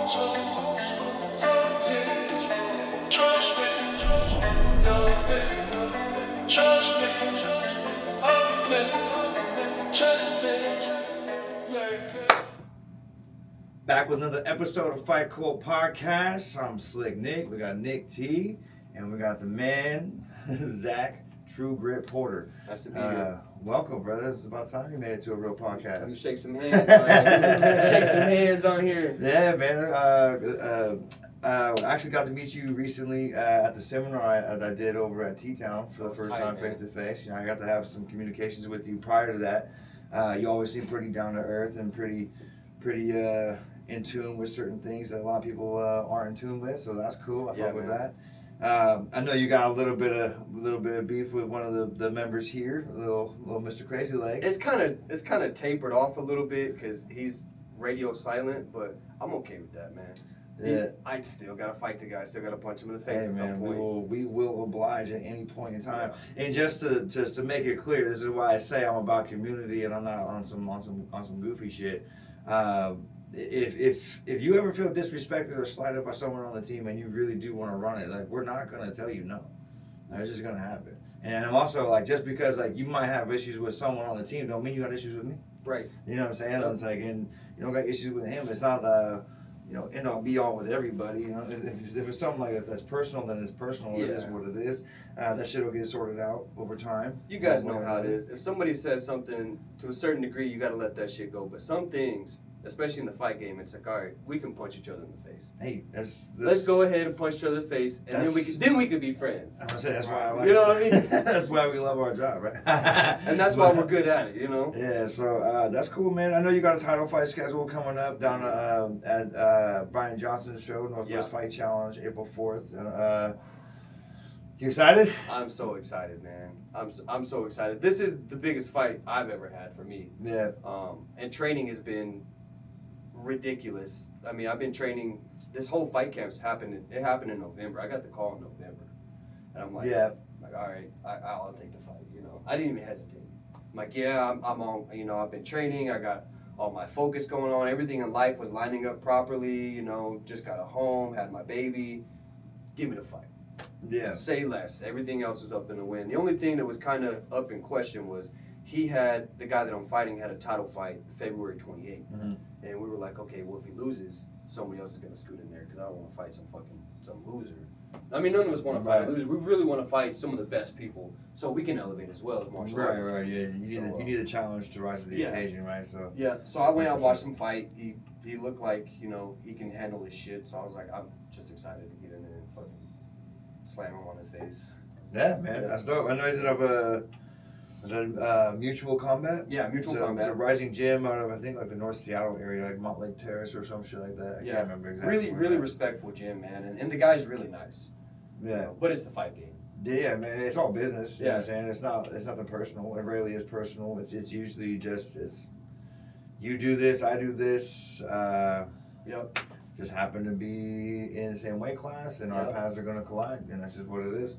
Back with another episode of Fight Court Podcast. I'm Slick Nick. We got Nick T, and we got the man, Zack, True Grit Porter. Nice to be here. Welcome, brother. It's about time you made it to a real podcast. Let me shake some hands. Shake some hands on here. Yeah, man. I actually got to meet you recently at the seminar I did over at T-Town for the first time face to face. I got to have some communications with you prior to that. You always seem pretty down to earth and pretty in tune with certain things that a lot of people aren't in tune with, so that's cool. I fuck with that. I know you got a little bit of beef with one of the members here, little Mr. Crazy Legs. It's kind of tapered off a little bit because he's radio silent, but I'm okay with that, man. Yeah. I still gotta fight the guy. Still gotta punch him in the face at some point. We will oblige at any point in time. Yeah. And just to make it clear, this is why I say I'm about community and I'm not on some goofy shit. If you ever feel disrespected or slighted by someone on the team and you really do want to run it, like, we're not gonna tell you no. It's just gonna happen. And I'm also like, just because like you might have issues with someone on the team, don't mean you got issues with me. Right. You know what I'm saying? Yep. It's like, and you don't got issues with him. It's not end all be all with everybody. If it's something like that that's personal, then it's personal. Yeah. It is what it is. That shit will get sorted out over time. You guys know how it is. If somebody says something to a certain degree, you got to let that shit go. But some things, especially in the fight game, it's like, all right, we can punch each other in the face. Hey, let's go ahead and punch each other in the face, and then we could be friends. I say that's why I like. You know what I mean? That's why we love our job, right? And that's why we're good at it, you know. Yeah, so that's cool, man. I know you got a title fight schedule coming up down at Brian Johnson's show, Northwest Fight Challenge, April 4th. You excited? I'm so excited, man. I'm so excited. This is the biggest fight I've ever had for me. Yeah. And training has been ridiculous. I mean, I've been training. This whole fight camp's happened. It happened in November. I got the call in November, and I'm like, all right, I'll take the fight. You know, I didn't even hesitate. I'm like, I'm on. You know, I've been training. I got all my focus going on. Everything in life was lining up properly. You know, just got a home, had my baby. Give me the fight. Yeah. Say less. Everything else was up in the wind. The only thing that was kind of up in question was the guy that I'm fighting had a title fight February 28th. Mm-hmm. And we were like, okay, well, if he loses, somebody else is going to scoot in there because I don't want to fight some loser. I mean, none of us want to fight a loser. We really want to fight some of the best people so we can elevate as well as martial artists. Right, yeah. You need a challenge to rise to the occasion, right? So so I went out and watched him fight. He looked like, you know, he can handle his shit. So I was like, I'm just excited to get in there and fucking slam him on his face. Yeah, man, that's dope. I know he's Mutual Combat? Yeah, Mutual Combat. It's a rising gym out of, I think, like the North Seattle area, like Montlake Terrace or some shit like that. I can't remember exactly. Really respectful gym, man. And the guy's really nice. Yeah. You know, but it's the fight game. Yeah, man, it's all business. You know what I'm saying? It's nothing personal. It rarely is personal. It's usually just, you do this, I do this. Just happen to be in the same weight class, and our paths are going to collide, and that's just what it is.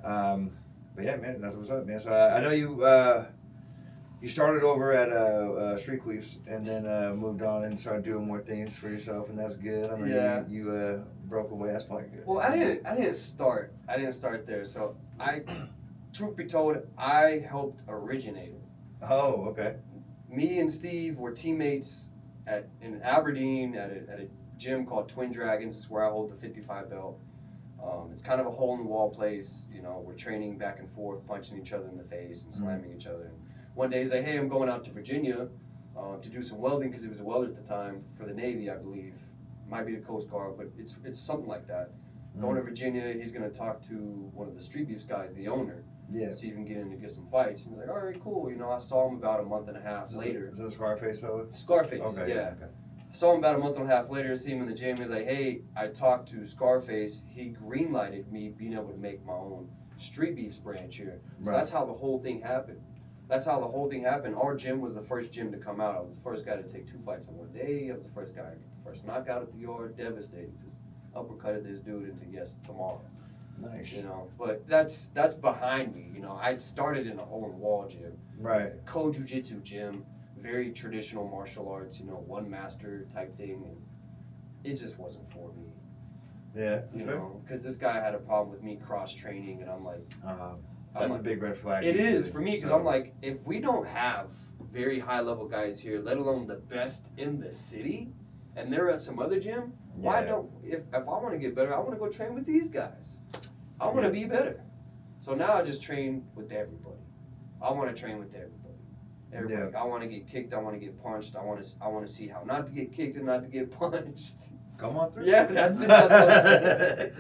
But yeah, man, that's what's up, man. So I know you started over at Street Queefs and then moved on and started doing more things for yourself, and that's good. I mean, you broke away. That's probably good. Well, I didn't start there. So truth be told, I helped originate it. Oh, okay. Me and Steve were teammates in Aberdeen at a gym called Twin Dragons. It's where I hold the 55 belt. It's kind of a hole-in-the-wall place. You know, we're training back and forth, punching each other in the face and slamming each other. And one day he's like, hey, I'm going out to Virginia to do some welding, because he was a welder at the time for the Navy, I believe. Might be the Coast Guard, but it's something like that. Going to Virginia, he's going to talk to one of the Street Beefs guys, the owner. Yeah. See if he can get in to get some fights. And he's like, all right, cool. You know, I saw him about a month and a half later. Is that Scarface fella? Scarface, okay, yeah. Okay. Saw him about a month and a half later, see him in the gym. He's like, hey, I talked to Scarface. He green-lighted me being able to make my own Street Beefs branch here. So that's how the whole thing happened. Our gym was the first gym to come out. I was the first guy to take 2 fights in one day. I was the first guy to get the first knockout at the yard. Devastating. Just uppercutted this dude into tomorrow. Nice. You know, but that's behind me. You know, I started in a hole-in-the-wall gym. Right. Co-jiu-jitsu gym. Very traditional martial arts, you know, one master type thing. And it just wasn't for me. Yeah. You know, because this guy had a problem with me cross training, and I'm like, that's a big red flag. It is for me because I'm like, if we don't have very high level guys here, let alone the best in the city, and they're at some other gym, why don't if I want to get better, I want to go train with these guys. I want to be better. So now I just train with everybody. I want to train with everybody. I want to get kicked. I want to get punched. I want to see how not to get kicked and not to get punched. Come on through. Yeah, that's what I'm saying.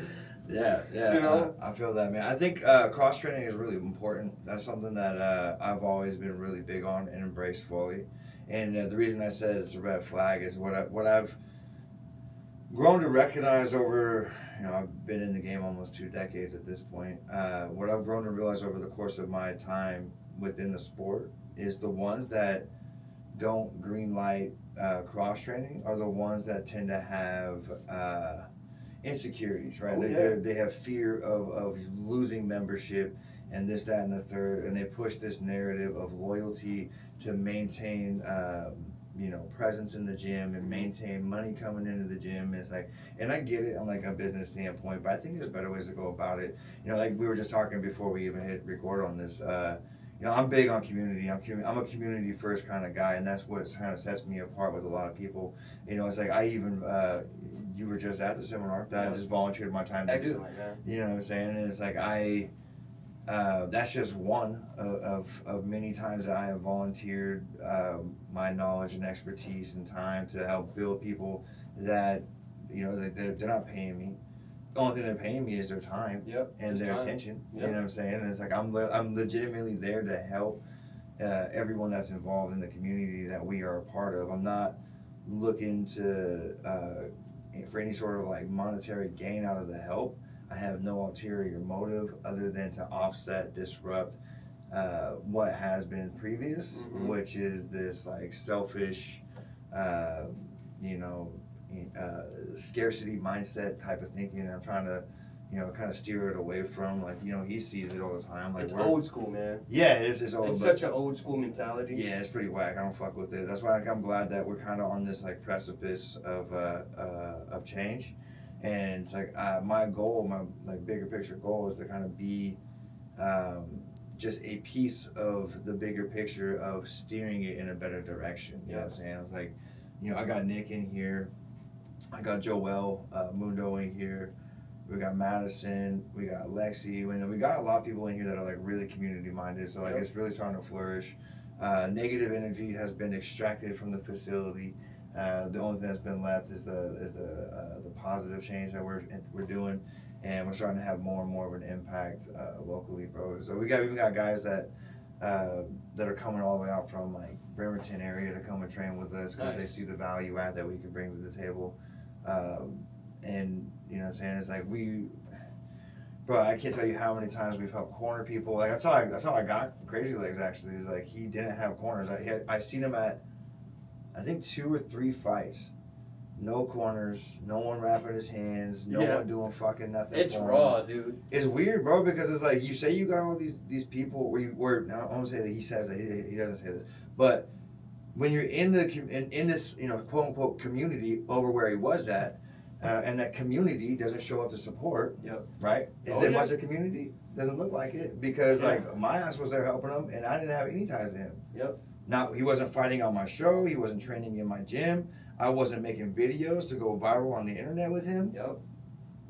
Yeah. You know? I feel that, man. I think cross training is really important. That's something that I've always been really big on and embraced fully. And the reason I said it's a red flag is what I've grown to recognize over, I've been in the game almost 2 decades at this point. What I've grown to realize over the course of my time within the sport is the ones that don't green light cross training are the ones that tend to have insecurities, right? They have fear of losing membership and this, that, and the third, and they push this narrative of loyalty to maintain presence in the gym and maintain money coming into the gym. It's like, and I get it on like a business standpoint, but I think there's better ways to go about it. Like we were just talking before we even hit record on this. I'm big on community. I'm a community first kind of guy, and that's what kind of sets me apart with a lot of people. It's like I even you were just at the seminar that I just volunteered my time to do. Excellent, man. You know what I'm saying? And it's like that's just one of many times that I have volunteered my knowledge and expertise and time to help build people that, they're not paying me. The only thing they're paying me is their time and their attention. Yep. You know what I'm saying? And it's like I'm legitimately there to help everyone that's involved in the community that we are a part of. I'm not looking to for any sort of like monetary gain out of the help. I have no ulterior motive other than to offset, disrupt what has been previous, which is this like selfish, scarcity mindset type of thinking. And I'm trying to, kind of steer it away from like, he sees it all the time. Like it's old school, man. Yeah, it's old. It's such an old school mentality. Yeah, it's pretty whack. I don't fuck with it. That's why I'm glad that we're kind of on this like precipice of change. And it's like my goal, my like bigger picture goal is to kind of be just a piece of the bigger picture of steering it in a better direction. You know what I'm saying? It's like, I got Nick in here, I got Joel Mundo in here, we got Madison, we got Lexi, and we got a lot of people in here that are like really community minded. So like it's really starting to flourish. Negative energy has been extracted from the facility. The only thing that's been left is the positive change that we're doing, and we're starting to have more and more of an impact locally, bro. So we even got guys that are coming all the way out from like Bremerton area to come and train with us because they see the value add that we can bring to the table. And you know what I'm saying? It's like bro, I can't tell you how many times we've helped corner people. Like that's how I got Crazy Legs actually. Is like he didn't have corners. I seen him at I think 2 or 3 fights. No corners, no one wrapping his hands, no one doing fucking nothing. It's raw, dude. It's weird, bro, because it's like you say you got all these people where now I won't say that he says that he doesn't say this, but when you're in this quote unquote community over where he was at, and that community doesn't show up to support, right? Is it much a community? Doesn't look like it because like my ass was there helping him, and I didn't have any ties to him. Now, he wasn't fighting on my show. He wasn't training in my gym. I wasn't making videos to go viral on the internet with him.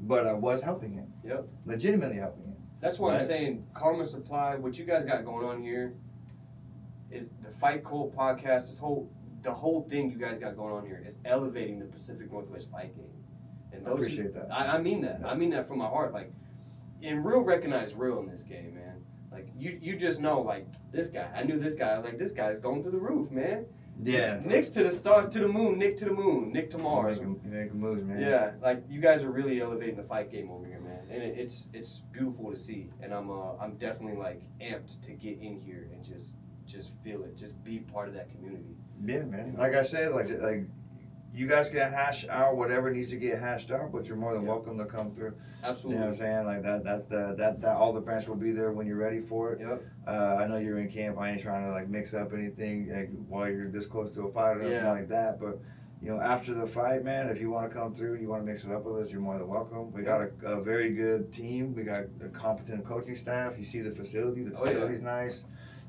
But I was helping him. Legitimately helping him. That's why I'm saying Karma Supply, what you guys got going on here, is the Fight Cult podcast, the whole thing you guys got going on here is elevating the Pacific Northwest fight game. And I appreciate that. I mean that. I mean that from my heart. Like, and real recognize real in this game, man. Like, you just know, like, this guy. I knew this guy. I was like, this guy's going to the roof, man. Yeah. Nick's to the star, to the moon, Nick to the moon, Nick to Mars. Making moves, man. Yeah, like, you guys are really elevating the fight game over here, man. And it's beautiful to see. And I'm definitely, like, amped to get in here and just feel it. Just be part of that community. Yeah, man. Like I said, like you guys can hash out whatever needs to get hashed out, but you're more than welcome to come through. Absolutely. You know what I'm saying? Like that all the branch will be there when you're ready for it. I know you're in camp. I ain't trying to like mix up anything like, while you're this close to a fight or anything like that. But You know, after the fight, man, if you want to come through, you want to mix it up with us, you're more than welcome. We got a very good team. We got a competent coaching staff. You see the facility. The facility's nice.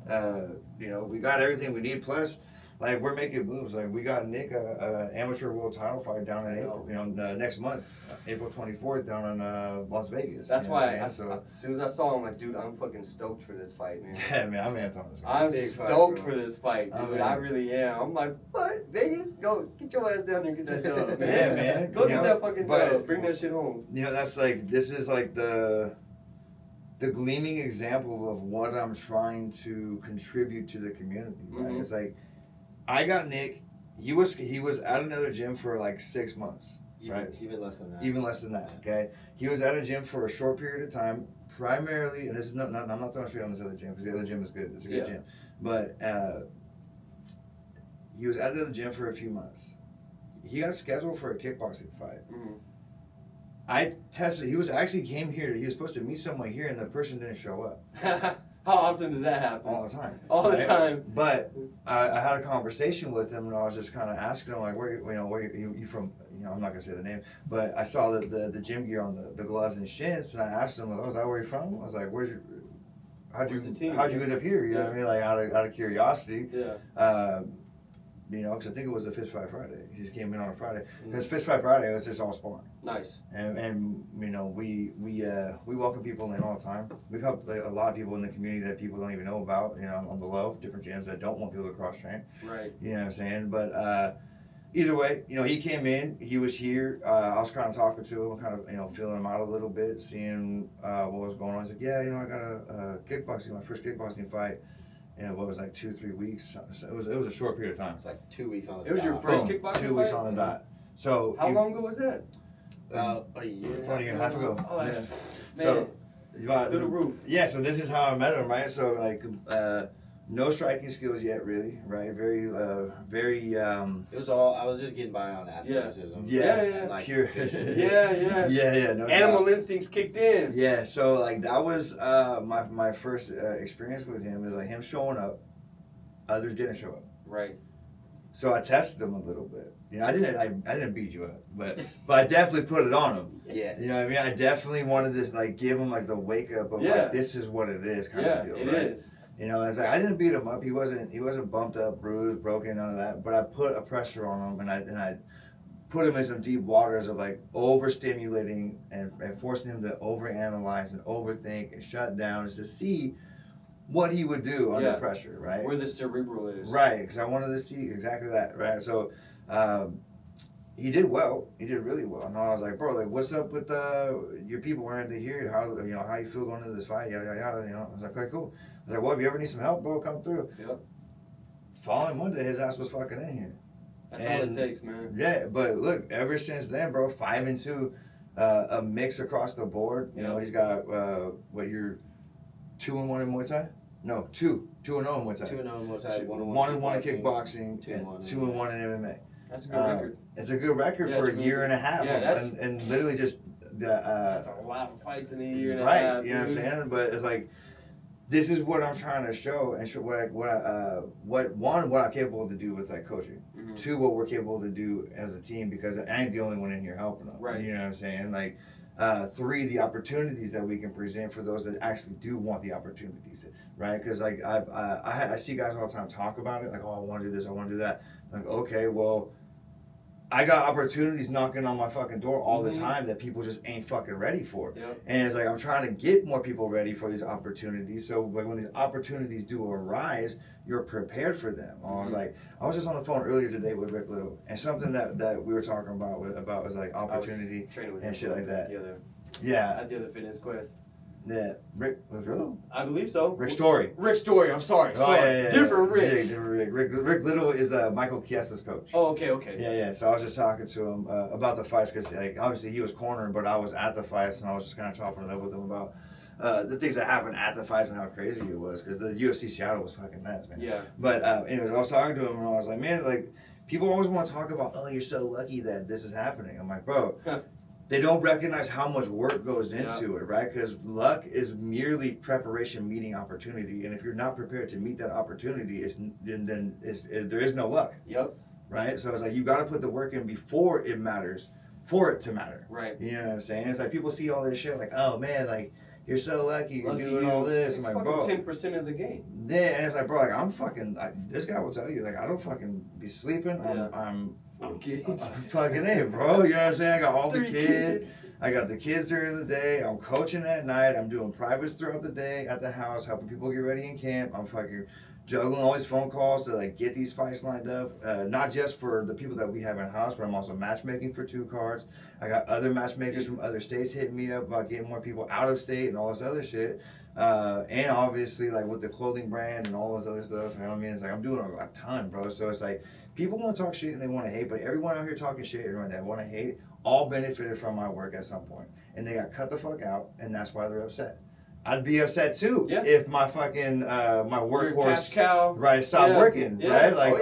You know, we got everything we need. Plus, like, we're making moves. Like, we got Nick a amateur world title fight down in April. You know, next month, April 24th, down in Las Vegas. That's you know why as soon as I saw him, I'm like, dude, I'm fucking stoked for this fight, man. Yeah, man, I'm amped on this. I'm stoked for this fight, dude. I'm I really am. I'm like, what? Vegas? Go get your ass down there and get that dub, man. Yeah, man. Go get that fucking dub. Bring that shit home. You know, that's like, this is like the gleaming example of what I'm trying to contribute to the community. Right? Mm-hmm. It's like, I got Nick. He was at another gym for like 6 months. Even less than that. Even less than that. Okay. He was at a gym for a short period of time, primarily, and this is not I'm not throwing straight on this other gym because the other gym is good. It's a good gym, but he was at the other gym for a few months. He got scheduled for a kickboxing fight. Mm-hmm. I tested. He came here. He was supposed to meet someone here, and the person didn't show up. How often does that happen? All the time. All the time. But I had a conversation with him, and I was just kind of asking him, like, where you from? You know, I'm not gonna say the name, but I saw the gym gear on the gloves and shins, and I asked him, "Oh, is that where you're from?" I was like, how'd you get up here? You know what I mean? Like out of curiosity. Yeah. You know, because I think it was the Fist Fight Friday. He just came in on a Friday. Because Fist Fight Friday, it was just all sparring. Nice. And you know, we welcome people in all the time. We've helped like, a lot of people in the community that people don't even know about. You know, on the low, different gyms that don't want people to cross train. Right. You know what I'm saying? But either way, you know, he came in. He was here. I was kind of talking to him, kind of feeling him out a little bit, seeing what was going on. He's like, yeah, you know, I got a kickboxing, my first kickboxing fight. And what was like 2-3 weeks? So it was a short period of time. It's like 2 weeks on the dot. It was your first kickboxing fight? 2 weeks on the dot. So how long ago was that? A year and a half ago. Oh, yeah. man. So, Little roof. Yeah. So this is how I met him, right? So like, no striking skills yet, really, right? Very. It was all. I was just getting by on athleticism. Yeah. Like, pure. Yeah. Yeah. No Animal doubt. instincts kicked in. Yeah. So like that was my first experience with him is like him showing up. Others didn't show up. Right. So I tested him a little bit. You know, I didn't beat you up, but I definitely put it on him. Yeah. You know what I mean? I definitely wanted to like give him like the wake up of like this is what it is kind of deal. Yeah, it is. You know, it's like I didn't beat him up. He wasn't bumped up, bruised, broken, none of that. But I put a pressure on him, and I put him in some deep waters of like overstimulating and forcing him to overanalyze and overthink and shut down just to see what he would do under pressure, right? Where the cerebral is. Right, because I wanted to see exactly that, right? So he did well. He did really well. And I was like, bro, like, what's up with your people wanting to hear how you feel going into this fight, yada, yada, yada, you know? I was like, okay, cool. I was like, well, if you ever need some help, bro, come through. Yep. Following Monday, his ass was fucking in here. That's all it takes, man. Yeah, but look, ever since then, bro, 5-2, a mix across the board. You know, he's got, you're 2-1 in Muay Thai? No, 2-0 in Muay Thai. 2-0 in Muay Thai, 1-1 in kickboxing, 2-1 in MMA. That's a good record. It's a good record for a year and a half. Yeah, and literally just. That's a lot of fights in a year and a right, half. Right, you know what I'm saying? But it's like, this is what I'm trying to show and show what I'm capable to do with like coaching. Mm-hmm. 2, what we're capable to do as a team because I ain't the only one in here helping them. Right. You know what I'm saying? Like, 3, the opportunities that we can present for those that actually do want the opportunities, right? Because like I see guys all the time talk about it, like, oh, I want to do this, I want to do that. Like, okay, well, I got opportunities knocking on my fucking door all the time that people just ain't fucking ready for. Yep. And it's like, I'm trying to get more people ready for these opportunities. So like when these opportunities do arise, you're prepared for them. I was just on the phone earlier today with Rick Little, and something that we were talking about was like opportunity and shit like that. Yeah. At the other Fitness Quest. Yeah, Rick Little? I believe so. Rick Story. Rick Story, I'm sorry. Different Rick. Yeah, different Rick. Rick Little is Michael Chiesa's coach. Oh, okay. Yeah. So I was just talking to him about the fights because like, obviously he was cornering, but I was at the fights and I was just kind of chopping it up with him about the things that happened at the fights and how crazy it was because the UFC Seattle was fucking nuts, man. Yeah. But anyways, I was talking to him and I was like, man, like people always want to talk about, oh, you're so lucky that this is happening. I'm like, bro. They don't recognize how much work goes into it, right? Because luck is merely preparation meeting opportunity, and if you're not prepared to meet that opportunity, there is no luck. Yep. right? So it's like you got to put the work in before it matters, for it to matter. Right. You know what I'm saying? It's like people see all this shit like, oh man, like you're so lucky, you're doing all this. It's I'm like, fucking bro, 10% of the game. Yeah, and it's like, bro, like I'm fucking. This guy will tell you, like I don't fucking be sleeping. I'm fucking in, bro. You know what I'm saying? I got all the kids. I got the kids during the day. I'm coaching at night. I'm doing privates throughout the day at the house, helping people get ready in camp. I'm fucking juggling all these phone calls to like get these fights lined up. Not just for the people that we have in house, but I'm also matchmaking for 2 cards. I got other matchmakers from other states hitting me up about getting more people out of state and all this other shit. And obviously like with the clothing brand and all this other stuff. You know what I mean? It's like I'm doing a ton, bro. So it's like people want to talk shit and they want to hate, but everyone out here talking shit and that want to hate all benefited from my work at some point, and they got cut the fuck out, and that's why they're upset. I'd be upset too if my fucking my workhorse stopped working, right? Like,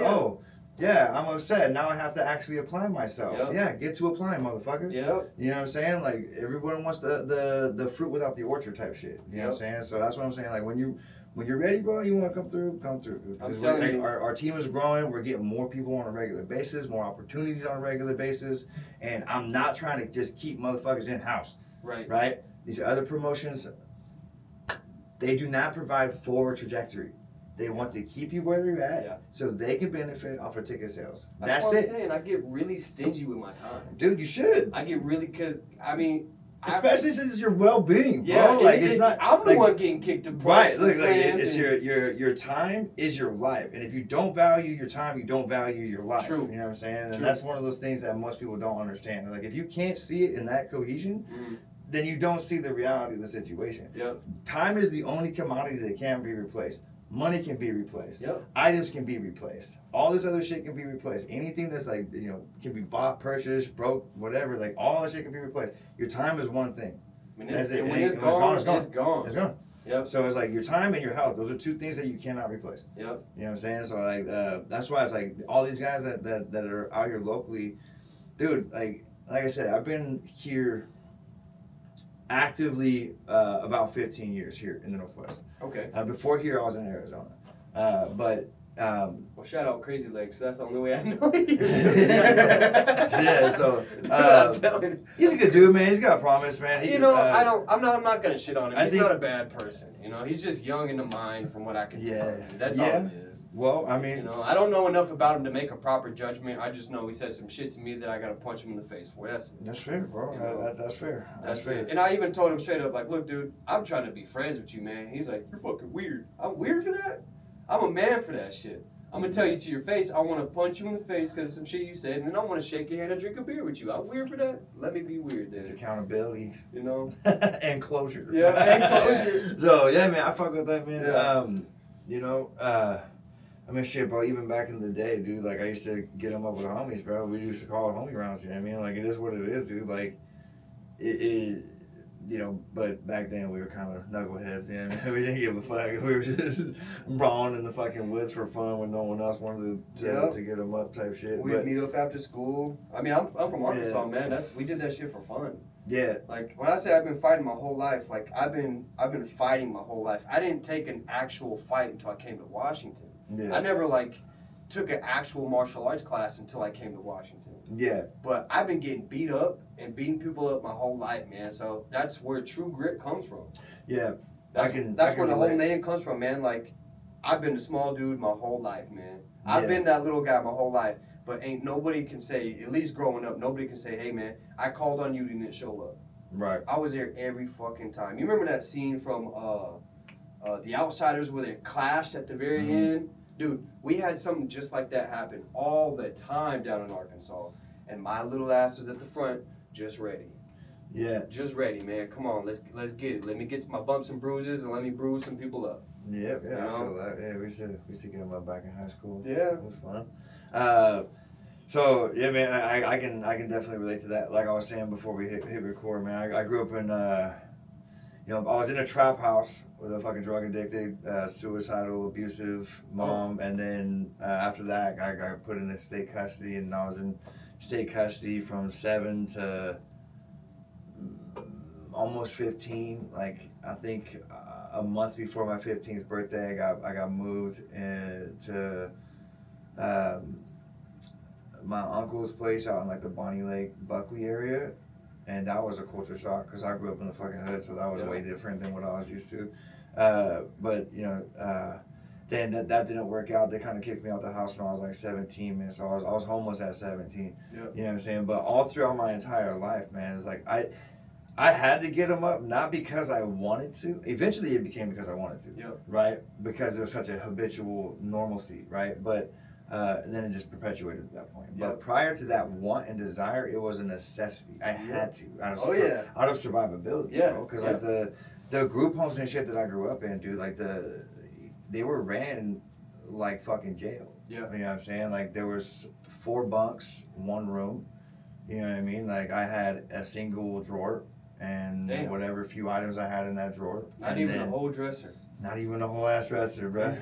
yeah, I'm upset. Now I have to actually apply myself. Yep. Yeah, get to applying, motherfucker. Yep. You know what I'm saying? Like everyone wants the fruit without the orchard type shit. You know what I'm saying? So that's what I'm saying. Like when you're ready, bro, you want to come through. I'm telling you. Our team is growing. We're getting more people on a regular basis, more opportunities on a regular basis. And I'm not trying to just keep motherfuckers in-house. Right? These other promotions, they do not provide forward trajectory. They want to keep you where you're at so they can benefit off of ticket sales. That's what it. I'm saying. I get really stingy with my time. Dude, you should. I get really, because, I mean... Especially since it's your well-being, bro. Yeah, it's not. I'm the one getting kicked to right. Look, it's your time is your life, and if you don't value your time, you don't value your life. True. You know what I'm saying? And that's one of those things that most people don't understand. Like if you can't see it in that cohesion, then you don't see the reality of the situation. Yep. Time is the only commodity that can be replaced. Money can be replaced. Yep. Items can be replaced. All this other shit can be replaced. Anything that's like, can be bought, purchased, broke, whatever, like all that shit can be replaced. Your time is one thing. When it's gone. It's gone. Yep. So it's like your time and your health. Those are 2 things that you cannot replace. Yep. You know what I'm saying? So like that's why it's like all these guys that are out here locally, dude, like I said, I've been here actively about 15 years here in the Northwest. Okay. Before here, I was in Arizona. Well, shout out Crazy Legs. That's the only way I know you. Yeah, so he's a good dude, man. He's got a promise, man. I'm not gonna shit on him. He's not a bad person. He's just young in the mind, from what I can tell. That's all it is. Well, I mean, I don't know enough about him to make a proper judgment. I just know he said some shit to me that I gotta punch him in the face for. That's fair, bro. That's fair. That's fair. And I even told him straight up, like, look, dude, I'm trying to be friends with you, man. He's like, you're fucking weird. I'm weird for that? I'm a man for that shit. I'm gonna tell you to your face, I want to punch you in the face because of some shit you said, and then I want to shake your hand and drink a beer with you. I'm weird for that? Let me be weird then. It's accountability. And closure. Yeah, and closure. So, yeah, man, I fuck with that, man. Yeah. I mean, shit, bro, even back in the day, dude, like, I used to get them up with homies, bro. We used to call it homie rounds, you know what I mean? Like, it is what it is, dude. Like, but back then we were kind of knuckleheads, you know? We didn't give a fuck. We were just brawling in the fucking woods for fun when no one else wanted to get them up type shit. We'd meet up after school. I mean, I'm from Arkansas, man. We did that shit for fun. Yeah. Like, when I say I've been fighting my whole life, like, I've been fighting my whole life. I didn't take an actual fight until I came to Washington. Yeah. I never, took an actual martial arts class until I came to Washington. Yeah. But I've been getting beat up and beating people up my whole life, man. So that's where true grit comes from. Yeah. That's where the whole name comes from, man. Like, I've been a small dude my whole life, man. I've been that little guy my whole life. But ain't nobody can say, at least growing up, nobody can say, hey, man, I called on you, you didn't show up. Right. I was there every fucking time. You remember that scene from The Outsiders where they clashed at the very end? Dude, we had something just like that happen all the time down in Arkansas. And my little ass was at the front, just ready. Yeah. Just ready, man. Come on, let's get it. Let me get to my bumps and bruises and let me bruise some people up. Yeah, I feel that. Yeah, we used to get them up back in high school. Yeah. It was fun. So yeah, man, I can definitely relate to that. Like I was saying before we hit record, man. I grew up in I was in a trap house with a fucking drug addicted, suicidal, abusive mom, and then after that, I got put into state custody, and I was in state custody from 7 to almost 15. Like I think a month before my 15th birthday, I got moved to my uncle's place out in like the Bonnie Lake, Buckley area, and that was a culture shock because I grew up in the fucking hood, so that was way different than what I was used to. But you know, then that didn't work out. They kind of kicked me out the house when I was like 17, man. So I was homeless at 17. Yep. You know what I'm saying? But all throughout my entire life, man, it's like I had to get them up, not because I wanted to. Eventually, it became because I wanted to, Yep. right? Because it was such a habitual normalcy, right? But and then it just perpetuated at that point. Yep. But prior to that want and desire, it was a necessity. I had to, out of survivability, Yeah. Because like the group homes and shit that I grew up in, dude, like they were ran like fucking jail. Yeah. You know what I'm saying? Like there was 4 bunks, 1 room. You know what I mean? Like I had a single drawer and whatever few items I had in that drawer. Not even a whole dresser. Not even a whole ass dresser, bro.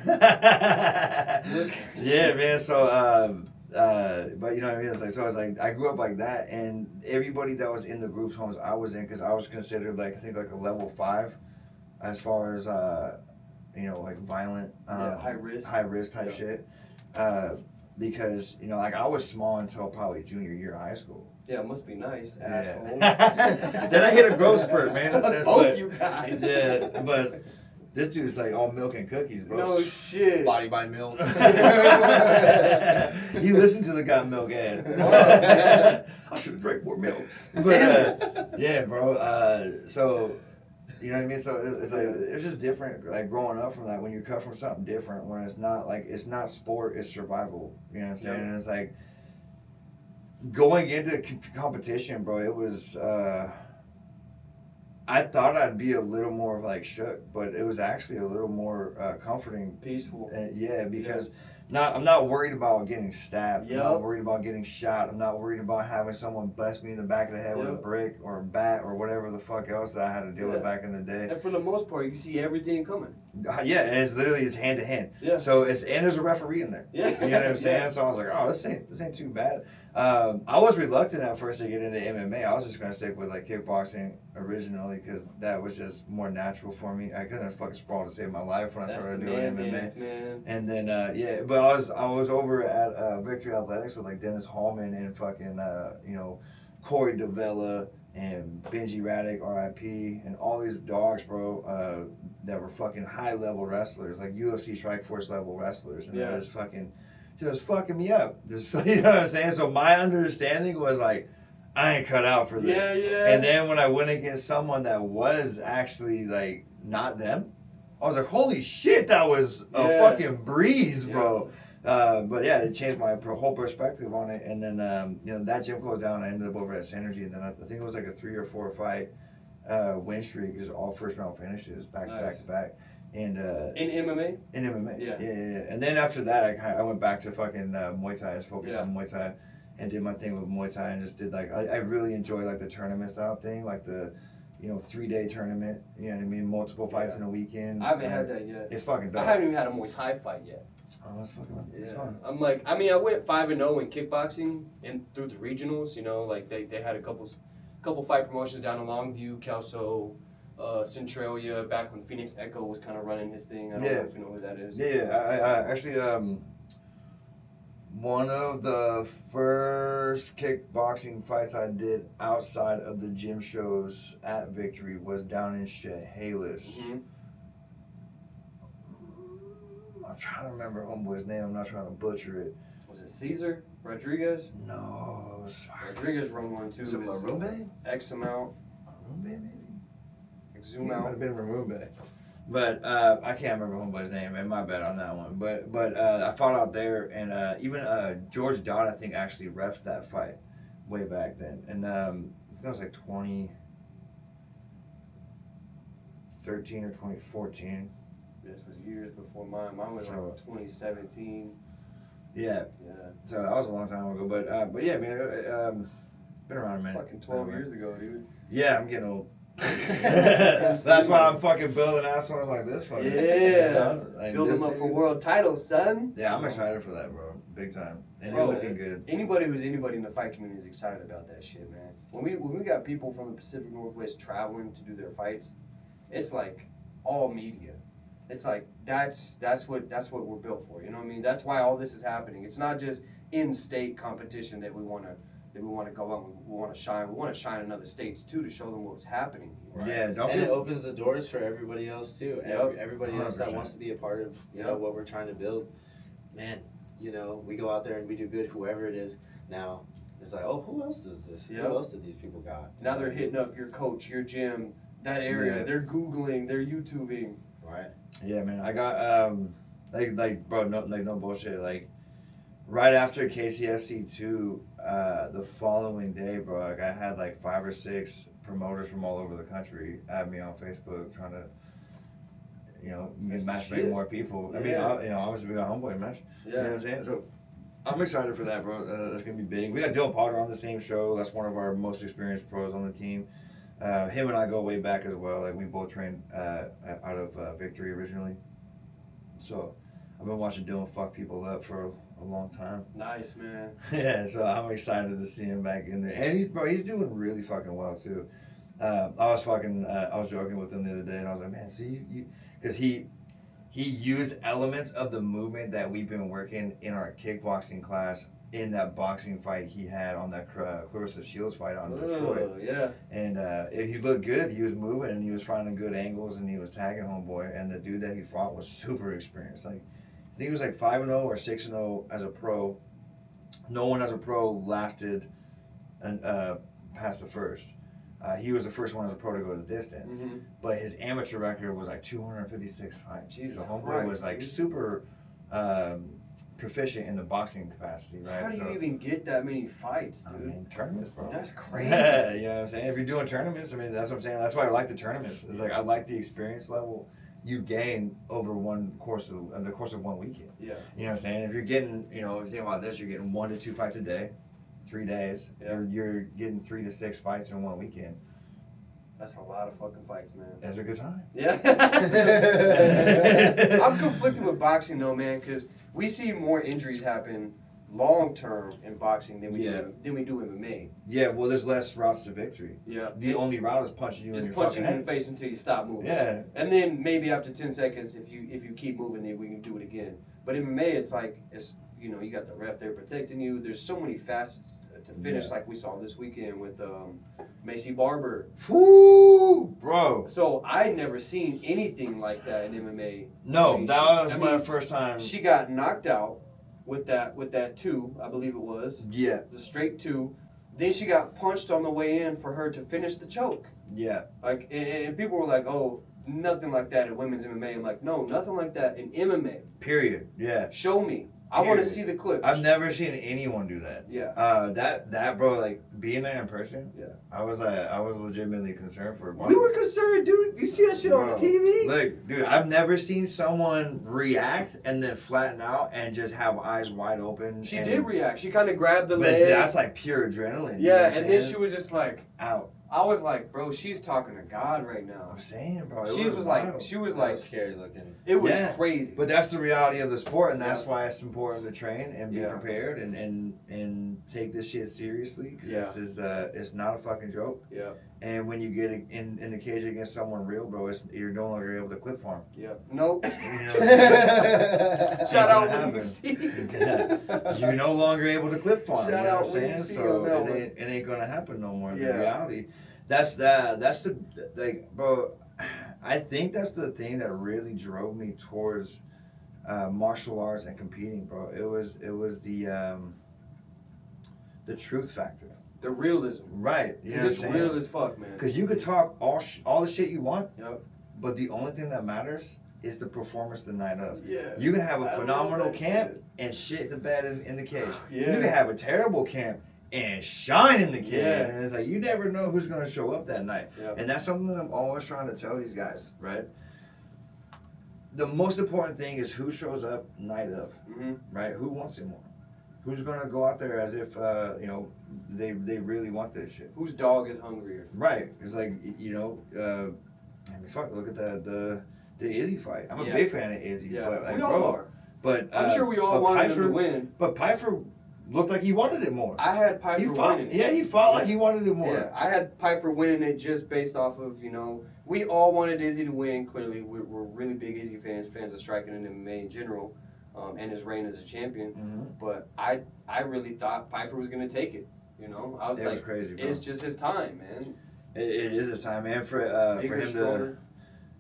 Yeah, man. So, but you know what I mean? It's like, so I was like, I grew up like that, and everybody that was in the groups homes I was in, because I was considered like, I think like a level 5, as far as you know, like violent, high risk type shit. Because you know, like I was small until probably junior year of high school. Yeah, it must be nice, asshole. Then I hit a growth spurt, man. Both you guys. Yeah, but this dude's like all milk and cookies, bro. No shit. Body by milk. You listen to the Got Milk ads. I should have drank more milk. But yeah, bro. So you know what I mean? So it's like it's just different. Like growing up from that, when you cut from something different, when it's not like it's not sport, it's survival. You know what I'm saying? And it's like going into competition, bro. It was. I thought I'd be a little more like shook, but it was actually a little more comforting, peaceful. Because I'm not worried about getting stabbed. Yep. I'm not worried about getting shot. I'm not worried about having someone bust me in the back of the head with a brick or a bat or whatever the fuck else that I had to deal with back in the day. And for the most part, you can see everything coming. Yeah, and it's hand to hand. Yeah. So and there's a referee in there. Yeah. You know what I'm saying? So I was like, oh, this ain't too bad. I was reluctant at first to get into MMA. I was just gonna stick with like kickboxing originally because that was just more natural for me. I couldn't fucking sprawl to save my life when I started doing MMA. Man. And then but I was over at Victory Athletics with like Dennis Hallman and fucking you know, Corey Davella and Benji Raddick, RIP, and all these dogs, bro, that were fucking high level wrestlers, like UFC Strikeforce level wrestlers, and they were just fucking me up. Just, you know what I'm saying? So my understanding was like, I ain't cut out for this. Yeah. And then when I went against someone that was actually like not them, I was like, holy shit, that was a fucking breeze, bro. But yeah, it changed my whole perspective on it. And then, you know, that gym closed down. I ended up over at Synergy, and then I think it was like a 3 or 4 fight win streak, just all first round finishes, back to back. And in MMA? In MMA. Yeah. And then after that, I went back to fucking Muay Thai. I just focused on Muay Thai and did my thing with Muay Thai and just did like, I really enjoy like the tournament style thing, like the, you know, 3-day tournament, you know what I mean? Multiple fights in a weekend. I haven't had that yet. It's fucking dope. I haven't even had a Muay Thai fight yet. Oh, it's fucking it's fun. I'm like, I mean, I went 5-0 in kickboxing and through the regionals, you know, like they had a couple fight promotions down in Longview, Kelso, Centralia, back when Phoenix Echo was kind of running his thing. I don't know if you know who that is. I actually, one of the first kickboxing fights I did outside of the gym shows at Victory was down in Chehalis. Mm-hmm. I'm trying to remember homeboy's name. I'm not trying to butcher it. Was it Caesar Rodriguez? No, it was Rodriguez run one too. Was it Marumbe? X amount. Marumbe, maybe? Zoom It out. might have been Marumbe. But I can't remember homeboy's name, man. My bad on that one. But I fought out there, and even George Dodd, I think, actually reffed that fight way back then. And I think that was like 2013 or 2014. This was years before mine. Mine was like 2017. Yeah. So that was a long time ago. But yeah, man. Been around a minute. Fucking 12 years ago, dude. Yeah, I'm getting old. That's why I'm fucking building assholes like this fucking. Like build them up for world titles, son. Yeah, I'm excited for that, bro. Big time. And Bro, you're looking good. Anybody in the fight community is excited about that shit, man. When we got people from the Pacific Northwest traveling to do their fights, it's like all media. It's like that's what we're built for. You know what I mean? That's why all this is happening. It's not just in-state competition that we want to go on. We want to shine. We want to shine in other states too to show them what's happening. Right. Yeah, and it opens the doors for everybody else too. Yep. Everybody else that 100%. wants to be a part of what we're trying to build. Man, we go out there and we do good. Whoever it is, now it's like, oh, who else does this? Yep. Who else did these people got? Now they're hitting up your coach, your gym, that area. Yeah. They're Googling, they're YouTubing. Right. Yeah, man. I got bro, no bullshit. Like right after KCFC 2, the following day, bro, like I had like 5 or 6 promoters from all over the country add me on Facebook trying to, bring more people. I mean, obviously we got Homeboy match. Yeah. You know what I'm saying? So I'm excited for that, bro. That's gonna be big. We got Dylan Potter on the same show. That's one of our most experienced pros on the team. Him and I go way back as well. Like we both trained out of Victory originally. So I've been watching Dylan fuck people up for a long time. Nice, man. Yeah, so I'm excited to see him back in there, and he's doing really fucking well too. I was joking with him the other day, and I was like, man, see you, because he used elements of the movement that we've been working in our kickboxing class in that boxing fight he had on that Clarissa Shields fight on Detroit. Yeah. And he looked good. He was moving and he was finding good angles and he was tagging Homeboy. And the dude that he fought was super experienced. Like I think he was like 5-0 or 6-0 as a pro. No one as a pro lasted past the first. He was the first one as a pro to go the distance. Mm-hmm. But his amateur record was like 256 fights. Jesus so Homeboy Christ, was like dude. super proficient in the boxing capacity, right? How do you So, even get that many fights, dude? I mean, tournaments, bro. That's crazy. Yeah, you know what I'm saying? If you're doing tournaments, I mean, that's what I'm saying. That's why I like the tournaments. It's like I like the experience level you gain over the course of 1 weekend. Yeah. You know what I'm saying? If you're getting, if you think about this, you're getting 1 to 2 fights a day, 3 days. Yeah. You're getting 3 to 6 fights in 1 weekend. That's a lot of fucking fights, man. That's a good time. Yeah. I'm conflicted with boxing though, man, because we see more injuries happen long term in boxing than we do MMA. Yeah, well, there's less routes to victory. Yeah. The only route is punching you in Just your punch fucking you in head. the face until you stop moving. Yeah. And then maybe after 10 seconds, if you keep moving, then we can do it again. But in MMA, it's like you got the ref there protecting you. There's so many facets to finish, Yeah. like we saw this weekend with Macy Barber. Whoo, bro. So I never seen anything like that in MMA. No, I mean, that was my first time. She got knocked out with that 2, I believe it was. Yeah, It was a straight 2. Then she got punched on the way in for her to finish the choke. yeah. Like, and people were like, "Oh, nothing like that in women's MMA." I'm like, "No, nothing like that in MMA. Period. Yeah. Show me. I want to Period. see the clip." I've never seen anyone do that. Yeah. That bro, like being there in person. Yeah. I was legitimately concerned for. We were concerned, dude. You see that shit on the Bro, TV? Look, dude, I've never seen someone react and then flatten out and just have eyes wide open. She and, did react. She kind of grabbed the But leg. that's like pure adrenaline. you know Yeah, what I'm and then saying? she was just like, out. I was like, bro, she's talking to God right now. I'm saying, bro. She was like, That was scary looking. it was Yeah. crazy. But that's the reality of the sport, and that's Yeah. why it's important to train and be Yeah. prepared and take this shit seriously. Because Yeah. this is it's not a fucking joke. Yeah. And when you get in the cage against someone real, bro, you're no longer able to clip farm. Yeah. Nope. You know what I'm saying? Shout out Ain't when you gonna see. You're no longer able to clip farm. Shout you know out what I'm when you saying? see So on that one. it ain't gonna happen no more. Yeah. The reality. That's the like, bro. I think that's the thing that really drove me towards martial arts and competing, bro. It was the truth factor. The realism. Right. You know what I'm It's saying? real as fuck, man. Because you could talk all the shit you want, Yep. but the only thing that matters is the performance the night of. Yeah. You can have I a love phenomenal that camp shit. and shit the bed in the cage. Yeah. You can have a terrible camp and shine in the cage. Yeah. And it's like you never know who's gonna show up that night. Yeah. And that's something that I'm always trying to tell these guys, right? The most important thing is who shows up night of, Mm-hmm. right? Who wants it more? Who's gonna go out there as if they really want this shit? Whose dog is hungrier? Right. It's like I mean, fuck. Look at the Izzy fight. I'm a Yeah. big fan of Izzy. Yeah. But, like, We all bro, are. But I'm sure we all but wanted Pyfer, him to win. But Pyfer looked like he wanted it more. I had He Piper fought. winning. Yeah, he fought like he wanted it more. Yeah, I had Piper winning it just based off of, we all wanted Izzy to win. Clearly, we're really big Izzy fans of striking and MMA in general. and his reign as a champion. Mm-hmm. But I really thought Pfeiffer was gonna take it. You know, I was It like, was crazy, bro. it's just his time, man. It is his time, man. For Bigger, him stronger. to,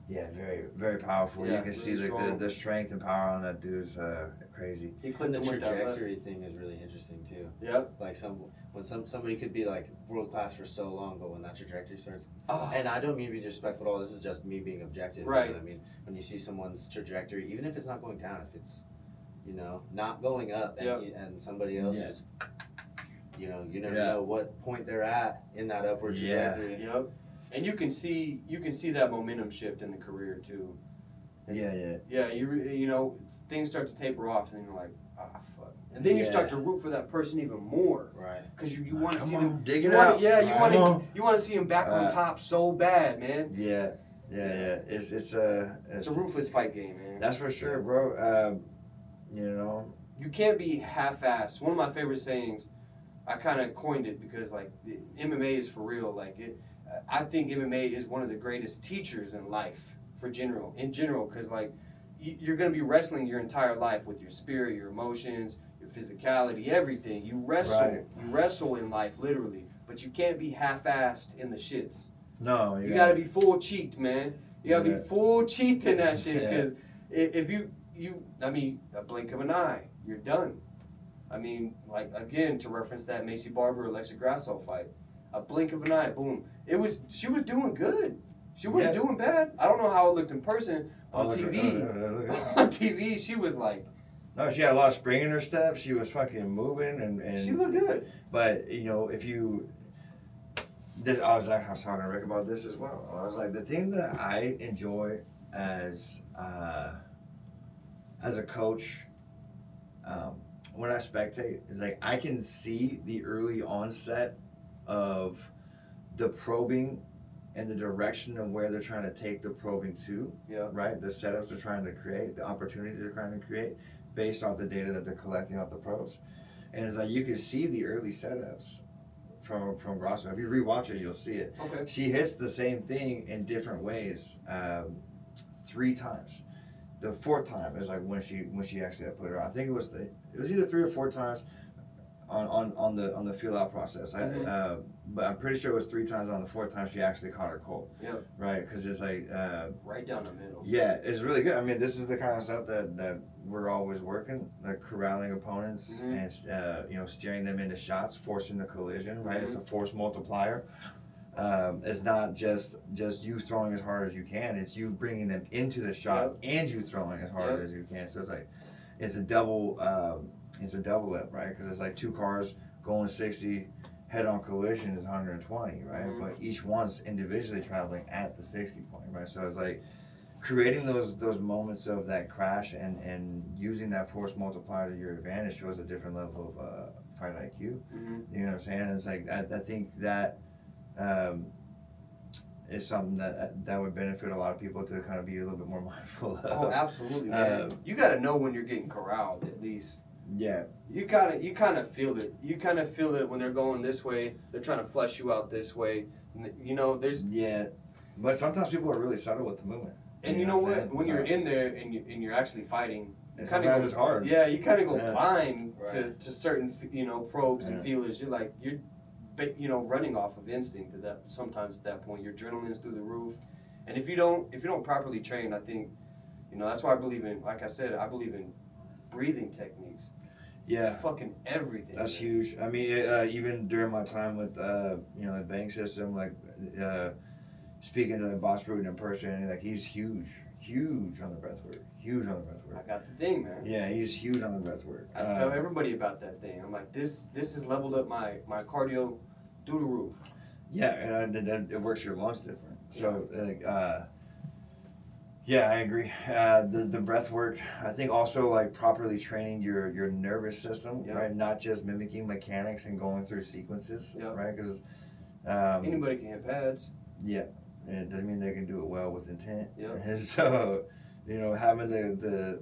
yeah, very very powerful. Yeah, You can see really strong. the strength and power on that dude's crazy. He And clipped the him with that left. trajectory thing is really interesting too. Yep. Like somebody could be like world class for so long, but when that trajectory starts, Oh, and I don't mean to be disrespectful at all. This is just me being objective. Right. You know what I mean, when you see someone's trajectory, even if it's not going down, if it's, you know, not going up, and, Yep. and somebody else Yeah. is, you know, you never Yeah. know what point they're at in that upward Yeah. trajectory. yep. And you can see that momentum shift in the career too. Yeah. Yeah, you know, things start to taper off, and you're like, fuck. And then you Yeah. start to root for that person even more, Right. because you want to Come see on, them. dig You it wanna, out. yeah, you Come on. want to see him back on top so bad, man. Yeah. It's It's a ruthless fight game, man. That's for sure, bro. You know. You can't be half-assed. One of my favorite sayings, I kind of coined it because like MMA is for real. Like I think MMA is one of the greatest teachers in life in general, because like you're gonna be wrestling your entire life with your spirit, your emotions, your physicality, everything. You wrestle in life literally, but you can't be half-assed in the shits. No, You gotta be full cheeked, man. You gotta Yeah. be full cheeked in that shit, Yeah. because if I mean, a blink of an eye, you're done. I mean, like, again, to reference that Macy Barber-Alexa Grasso fight, a blink of an eye, boom. She was doing good. She wasn't doing bad. I don't know how it looked in person. On TV, on TV, she was like... No, she had a lot of spring in her step. She was fucking moving and She looked good. But, you know, if you... I was talking to Rick about this as well. I was like, the thing that I enjoy as a coach, when I spectate, is like I can see the early onset of the probing and the direction of where they're trying to take the probing to. Yeah. Right? The setups they're trying to create, the opportunities they're trying to create based off the data that they're collecting off the pros. And it's like you can see the early setups from Grasso. If you rewatch it, you'll see it. Okay. She hits the same thing in different ways 3 times. The 4th time is like when she actually put her on. I think it was either 3 or 4 times on the feel out process. But I'm pretty sure it was 3 times. On the 4th time she actually caught her cold. Yep. Right, because it's like Right down the middle. yeah, it's really good. I mean, this is the kind of stuff that we're always working, like corralling opponents and you know, steering them into shots, forcing the collision. Right, it's a force multiplier. It's not just you throwing as hard as you can. It's you bringing them into the shot and you throwing as hard as you can. So it's like it's a double lip, right? Because it's like 2 cars going 60. Head-on collision is 120, right? But each one's individually traveling at the 60 point, right? So it's like creating those moments of that crash and using that force multiplier to your advantage shows a different level of fight IQ. You know what I'm saying? And it's like I think that is something that would benefit a lot of people to kind of be a little bit more mindful of. Oh, absolutely, man. You got to know when you're getting corralled, at least. Yeah. You kind of feel it. You kind of feel it when they're going this way. They're trying to flush you out this way. You know, there's... Yeah. But sometimes people are really subtle with the movement. And you know what? When you're in there and you're actually fighting, sometimes it's hard. Yeah, you kind of go blind Right. to certain, you know, probes and feelers. You're running off of instinct at that. Sometimes at that point, your adrenaline's through the roof, and if you don't properly train, I think, you know, that's why I believe in. Like I said, I believe in breathing techniques. Yeah. It's fucking everything. That's man. huge. I mean, even during my time with you know, the bank system, like speaking to the boss Bruton in person, like he's huge on the breath work. I got the thing, man. Yeah, he's huge on the breath work. I tell everybody about that thing. I'm like, this has leveled up my cardio through the roof. Yeah, and it works your lungs different. So, yeah, I agree. The breath work, I think also like properly training your nervous system, right? Not just mimicking mechanics and going through sequences, right? Because anybody can hit pads. Yeah, it doesn't mean they can do it well with intent. Yeah. And so, you know, having the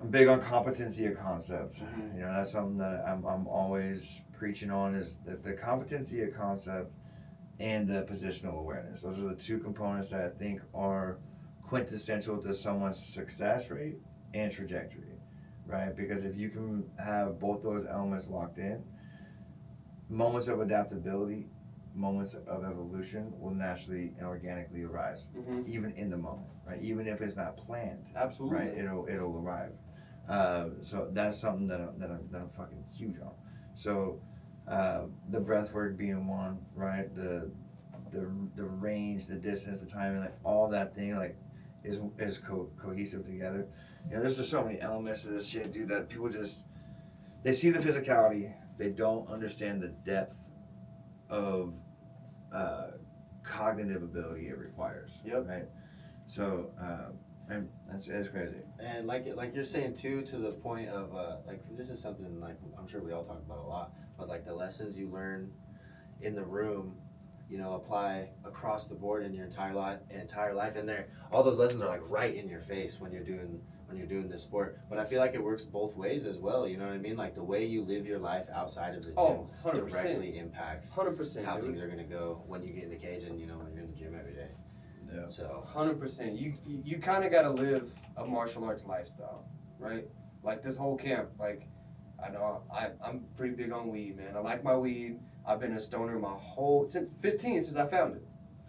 I'm big on competency of concept. You know, that's something that I'm always preaching on, is the competency of concept and the positional awareness. Those are the 2 components that I think are quintessential to someone's success rate and trajectory, right? Because if you can have both those elements locked in, moments of adaptability, moments of evolution will naturally and organically arise, even in the moment, right? Even if it's not planned, Absolutely, right? It'll arrive. So that's something that I'm fucking huge on. So the breath work being one, right? The range, the distance, the timing, like all that thing, like is cohesive together. You know, there's just so many elements to this shit, dude, that people just they see the physicality, they don't understand the depth of cognitive ability it requires. Yep. Right. So and that's crazy. And like you're saying too, to the point of like this is something like I'm sure we all talk about a lot, but like the lessons you learn in the room, you know, apply across the board in your entire life, and there all those lessons are like right in your face when you're doing this sport. But I feel like it works both ways as well. You know what I mean? Like the way you live your life outside of the gym 100%. directly impacts 100%, how dude. things are gonna go when you get in the cage and you know when you're in the gym every day. Yeah. So 100%. You kind of got to live a martial arts lifestyle, right? Like this whole camp. Like, I know I'm pretty big on weed, man. I like my weed. I've been a stoner since 15, since I found it.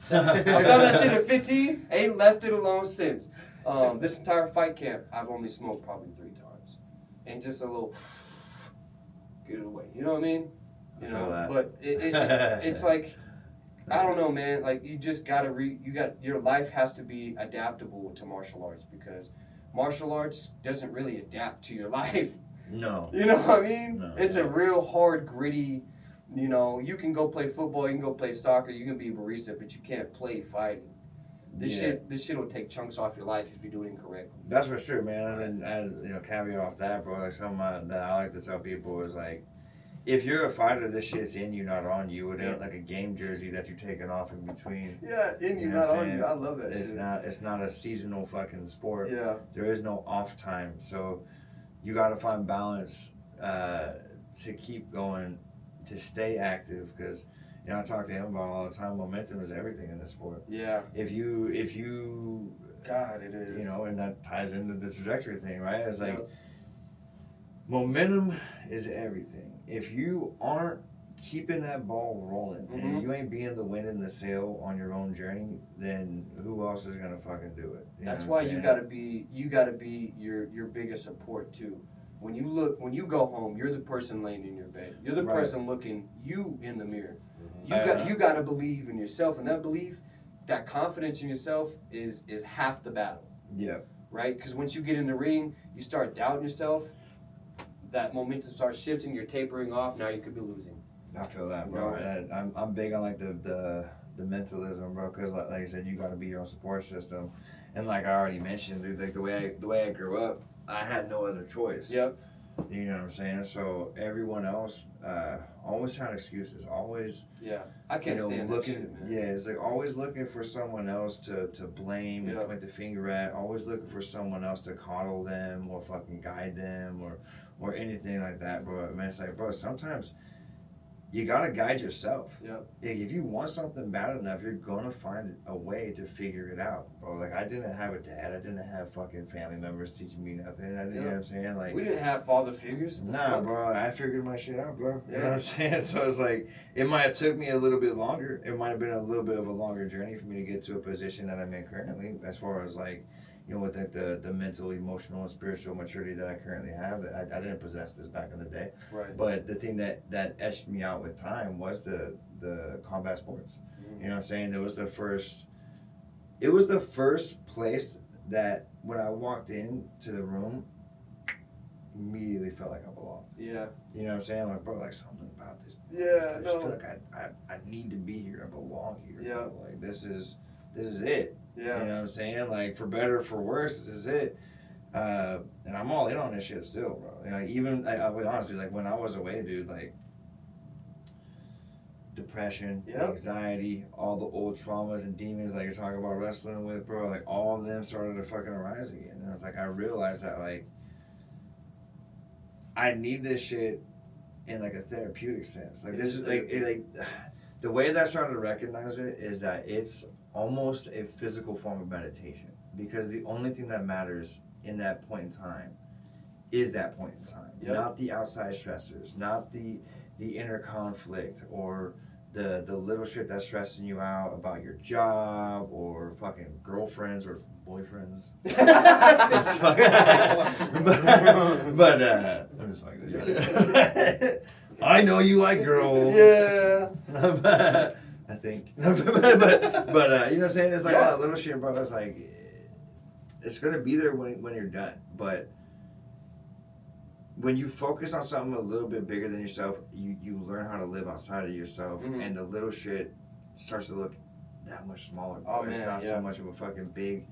I found that shit at 15. Ain't left it alone since. This entire fight camp, I've only smoked probably 3 times, and just a little get it away. You know what I mean? You I feel know, that. but it's like. I don't know, man. Like you just gotta your life has to be adaptable to martial arts because martial arts doesn't really adapt to your life. No. You know what I mean? No. It's a real hard, gritty. You know, you can go play football, you can go play soccer, you can be a barista, but you can't play fighting. This shit will take chunks off your life if you do it incorrectly. That's for sure, man. And you know, caveat off that, bro. Like something that I like to tell people is like, if you're a fighter, this shit's in you, not on you. It ain't like a game jersey that you're taking off in between. Yeah, in you, know not what I'm on saying? you. I love that It's shit. It's not a seasonal fucking sport. Yeah. There is no off time, so you got to find balance to keep going, to stay active. Because you know, I talk to him about all the time. Momentum is everything in this sport. Yeah. If you God, it is. you know, and that ties into the trajectory thing, right? It's like Yep. momentum is everything. If you aren't keeping that ball rolling, and if you ain't being the wind in the sail on your own journey, then who else is gonna fucking do it? That's why you gotta be your biggest support too. When you go home, you're the person laying in your bed. You're the Right. person looking you in the mirror. Mm-hmm. You gotta believe in yourself, and that belief, that confidence in yourself is half the battle, Yeah. right? Because once you get in the ring, you start doubting yourself. That momentum starts shifting. You're tapering off. Now you could be losing. I feel that, bro. And I'm big on like the mentalism, bro. Because like I said, you got to be your own support system. And like I already mentioned, dude, like the way I grew up, I had no other choice. Yep. You know what I'm saying? So everyone else always had excuses. Always. Yeah. I can't stand looking, that shit, man. Yeah, it's like always looking for someone else to blame and Yeah. point the finger at. Always looking for someone else to coddle them or fucking guide them or anything like that, bro. I mean, it's like, bro, sometimes you gotta guide yourself. Yep. If you want something bad enough, you're gonna find a way to figure it out, bro. Like I didn't have a dad. I didn't have fucking family members teaching me nothing. You know what I'm saying? Like We didn't have father figures. nah, bro. I figured my shit out, bro. You know Yeah. what I'm saying? So it's like it might have took me a little bit longer. It might have been a little bit of a longer journey for me to get to a position that I'm in currently, as far as like, you know, with like the mental, emotional, and spiritual maturity that I currently have. I didn't possess this back in the day. Right. But the thing that etched me out with time was the combat sports. Mm-hmm. You know what I'm saying? It was the first place that when I walked into the room, immediately felt like I belonged. Yeah. You know what I'm saying? Like, bro, like something about this. Yeah. I just feel like I need to be here. I belong here. Yeah. Bro. Like this is it. Yeah. You know what I'm saying? Like for better or for worse, this is it. And I'm all in on this shit still, bro. You know, even I'll be honest with you, like when I was away, dude, like depression, Yep. anxiety, all the old traumas and demons like you're talking about wrestling with, bro, like all of them started to fucking arise again. And it's like I realized that like I need this shit in like a therapeutic sense. Like this is like the way that I started to recognize it is that it's almost a physical form of meditation, because the only thing that matters in that point in time is that point in time. Yep. Not the outside stressors, not the inner conflict or the little shit that's stressing you out about your job or fucking girlfriends or boyfriends. but I'm just fucking with you. I know you like girls. Yeah. I think. but you know what I'm saying? It's like all that little shit, bro. It's like it's gonna be there when you're done. But when you focus on something a little bit bigger than yourself, you learn how to live outside of yourself, and the little shit starts to look that much smaller. Bro. It's not so much of a fucking big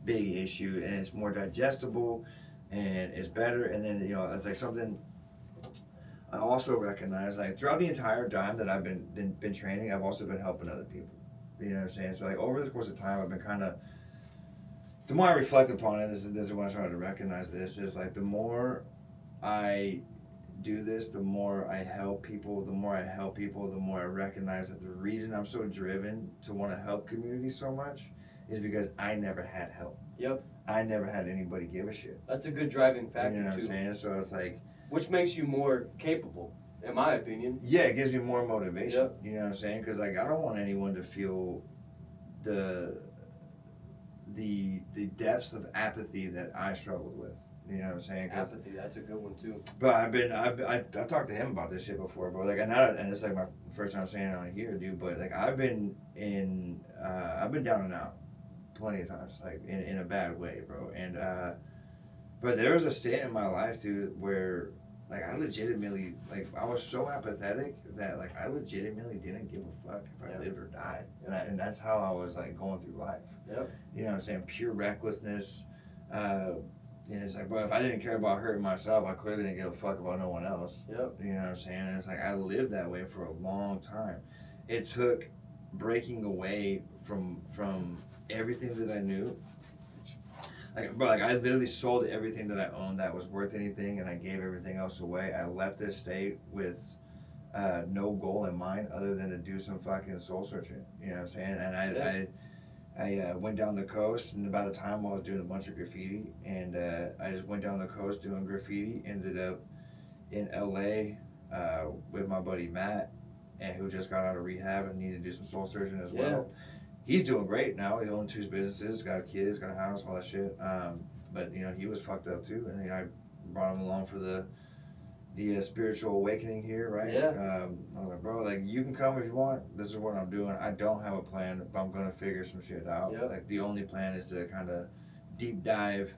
issue, and it's more digestible, and it's better. And then it's like something I also recognize, like throughout the entire time that I've been training, I've also been helping other people. You know what I'm saying? So like over the course of time, I've been kind of. The more I reflect upon it, this is when I started to recognize this. Is like the more I do this, the more I help people, the more I recognize that the reason I'm so driven to want to help community so much is because I never had help. Yep. I never had anybody give a shit. That's a good driving factor, you know what too. I'm saying? So it's like... Which makes you more capable, in my opinion. Yeah, it gives me more motivation. Yep. You know what I'm saying? Because like I don't want anyone to feel the depths of apathy that I struggled with. You know what I'm saying? Apathy, that's a good one too. But I've talked to him about this shit before, bro. Like, and it's like my first time saying it on here, dude. But like, I've been down and out plenty of times, like in a bad way, bro. And but there was a state in my life, dude, where like I legitimately, like I was so apathetic that like I legitimately didn't give a fuck if I lived or died, and that's how I was like going through life. Yep. You know what I'm saying? Pure recklessness. And it's like, bro, if I didn't care about hurting myself, I clearly didn't give a fuck about no one else. Yep. You know what I'm saying? And it's like, I lived that way for a long time. It took breaking away from everything that I knew. Like, bro, like I literally sold everything that I owned that was worth anything, and I gave everything else away. I left this state with no goal in mind other than to do some fucking soul searching. You know what I'm saying? And I went down the coast, and by the time I was doing a bunch of graffiti, and I just went down the coast doing graffiti, ended up in LA with my buddy Matt, and who just got out of rehab and needed to do some soul searching as well. He's doing great now. He owns 2 businesses, got kids, got a house, all that shit. But he was fucked up too, and I brought him along for the spiritual awakening here, right? Yeah. I was like, bro, like you can come if you want. This is what I'm doing. I don't have a plan, but I'm gonna figure some shit out. Yep. Like the only plan is to kind of deep dive,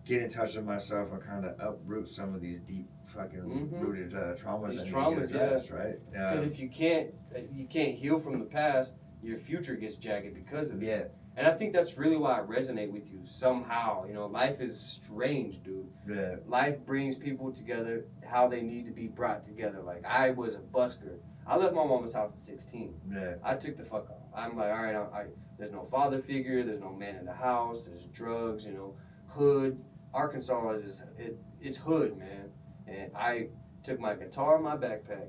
get in touch with myself, and kind of uproot some of these deep fucking rooted traumas. These that traumas, need to get addressed, right? Because if you can't heal from the past, your future gets jagged because of it. Yeah. And I think that's really why I resonate with you somehow. Life is strange, dude. Yeah. Life brings people together how they need to be brought together. Like, I was a busker. I left my mama's house at 16. Yeah. I took the fuck off. I'm like, all right, there's no father figure. There's no man in the house. There's drugs, hood. Arkansas it's hood, man. And I took my guitar in my backpack,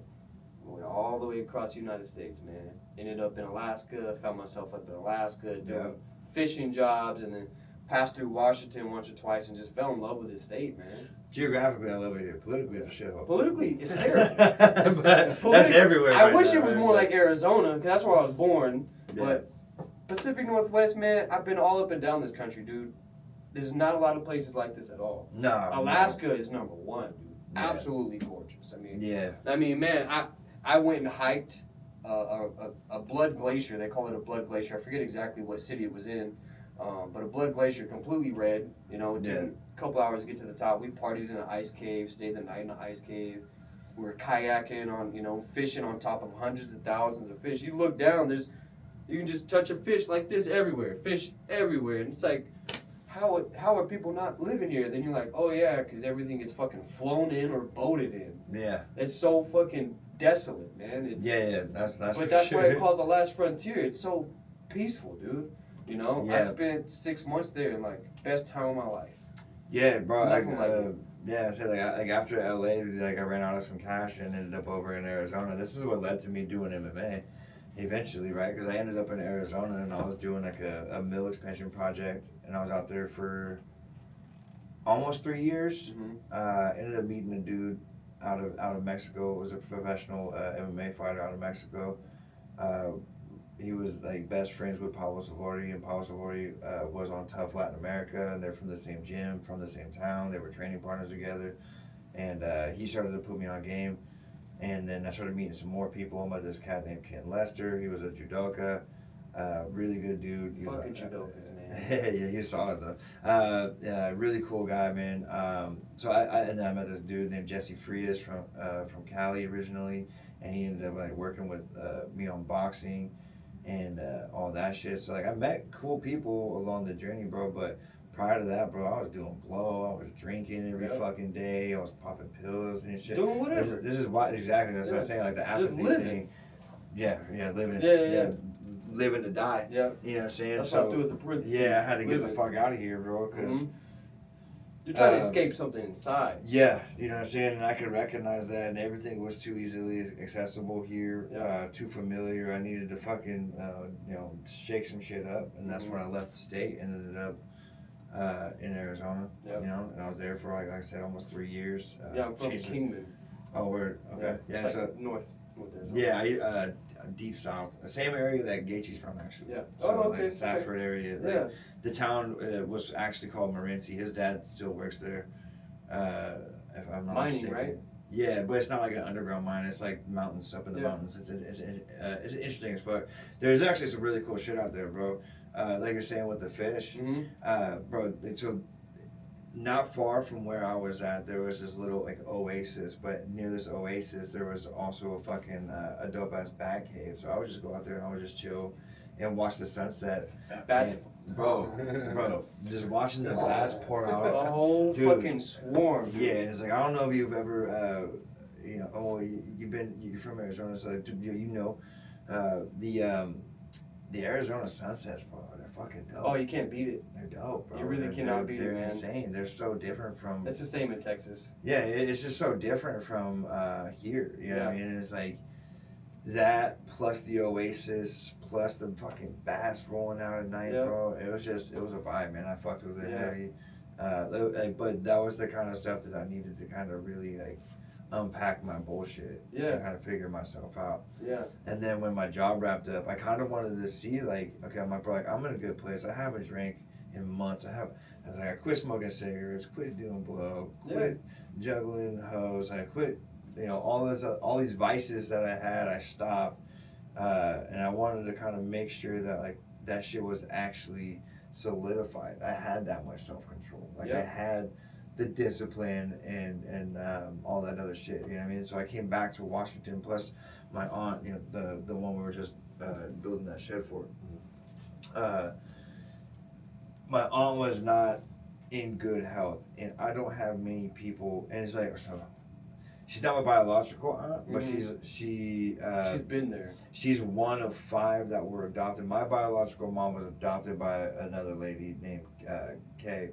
went all the way across the United States, man. Ended up in Alaska, found myself up in Alaska doing fishing jobs, and then passed through Washington once or twice and just fell in love with this state, man. Geographically, I love it here. Politically, it's a shithole. Politically, it's terrible. But that's everywhere. I wish it was more like Arizona, because that's where I was born. Yeah. But Pacific Northwest, man, I've been all up and down this country, dude. There's not a lot of places like this at all. No. Alaska is number one, dude. Yeah. Absolutely gorgeous. I mean, man, I went and hiked a blood glacier. They call it a blood glacier. I forget exactly what city it was in, but a blood glacier, completely red. It took a couple hours to get to the top. We partied in an ice cave, stayed the night in an ice cave. We were kayaking on, fishing on top of hundreds of thousands of fish. You look down, you can just touch a fish like this everywhere. Fish everywhere, and it's like, how are people not living here? Then you're like, oh yeah, because everything gets fucking flown in or boated in. Yeah. It's so fucking desolate, man. That's but that's why I call it the last frontier. It's so peaceful, dude. I spent 6 months there, and like best time of my life. Yeah, bro. I said like after LA, like I ran out of some cash and ended up over in Arizona. This is what led to me doing MMA eventually, right? Because I ended up in Arizona and I was doing like a mill expansion project, and I was out there for almost 3 years. Mm-hmm. Ended up meeting a dude out of Mexico. It was a professional MMA fighter out of Mexico. He was like best friends with Pablo Savori, and Pablo Savori was on Tough Latin America, and they're from the same gym, from the same town. They were training partners together, and he started to put me on game. And then I started meeting some more people. I met this cat named Ken Lester. He was a judoka, really good dude. He Fucking was, judokas, man. yeah, he's solid though. Really cool guy, man. So and then I met this dude named Jesse Frias from Cali originally, and he ended up like working with me on boxing and all that shit. So like I met cool people along the journey, bro. But prior to that, bro, I was doing blow. I was drinking every fucking day. I was popping pills and shit. Doing whatever. This is why exactly. That's what I'm saying. Like the Just apathy living. thing. Yeah, living. Yeah. Living to die. Yeah. You know what I'm saying? That's so what I do with the parentheses. yeah, I had to get the Living. fuck out of here, bro. Because you're trying to escape something inside. yeah, you know what I'm saying, and I could recognize that, and everything was too easily accessible here, too familiar. I needed to fucking, shake some shit up, and that's when I left the state and ended up in Arizona. Yep. You know, and I was there for like I said, almost 3 years. I'm from Kingman. Oh, word. Okay. Yeah. It's So like north Arizona. yeah, deep south, the same area that Gaethje's from actually. Yeah. So, Okay. like Safford area. Like, Yeah. the town was actually called Morenci. His dad still works there. If I'm not Mining, mistaken. right? Yeah, but it's not like an underground mine. It's like mountains up in the Yeah. mountains. It's interesting as fuck. There's actually some really cool shit out there, bro. Like you're saying with the fish, bro. So not far from where I was at, there was this little like oasis. But near this oasis, there was also a fucking a dope ass bat cave. So I would just go out there and I would just chill and watch the sunset. Bats. Bro, just watching the bats pour A out. whole Dude. fucking swarm. Yeah, and it's like I don't know if you've ever, you're from Arizona, so like, the Arizona sunsets, bro. They're fucking dope. Oh, you can't beat it. They're dope, bro. You really cannot beat it, They're man. insane. They're so different from. It's the same in Texas. Yeah, it's just so different from here. You know what I mean? And it's like that plus the oasis plus the fucking bats rolling out at night, bro. It was a vibe, man. I fucked with it heavy. But that was the kind of stuff that I needed to kind of really like unpack my bullshit and kind of figure myself out. Yeah. And then when my job wrapped up, I kind of wanted to see like, okay, I'm in a good place. I haven't drank in months. I was like, I quit smoking cigarettes, quit doing blow, quit juggling hoes. I quit, all these vices that I had. I stopped, and I wanted to kind of make sure that like that shit was actually solidified. I had that much self-control. Like I had the discipline and all that other shit. You know what I mean? So I came back to Washington. Plus, my aunt, the one we were just building that shed for. My aunt was not in good health, and I don't have many people. And it's like, so she's not my biological aunt, but she's been there. She's one of 5 that were adopted. My biological mom was adopted by another lady named Kay,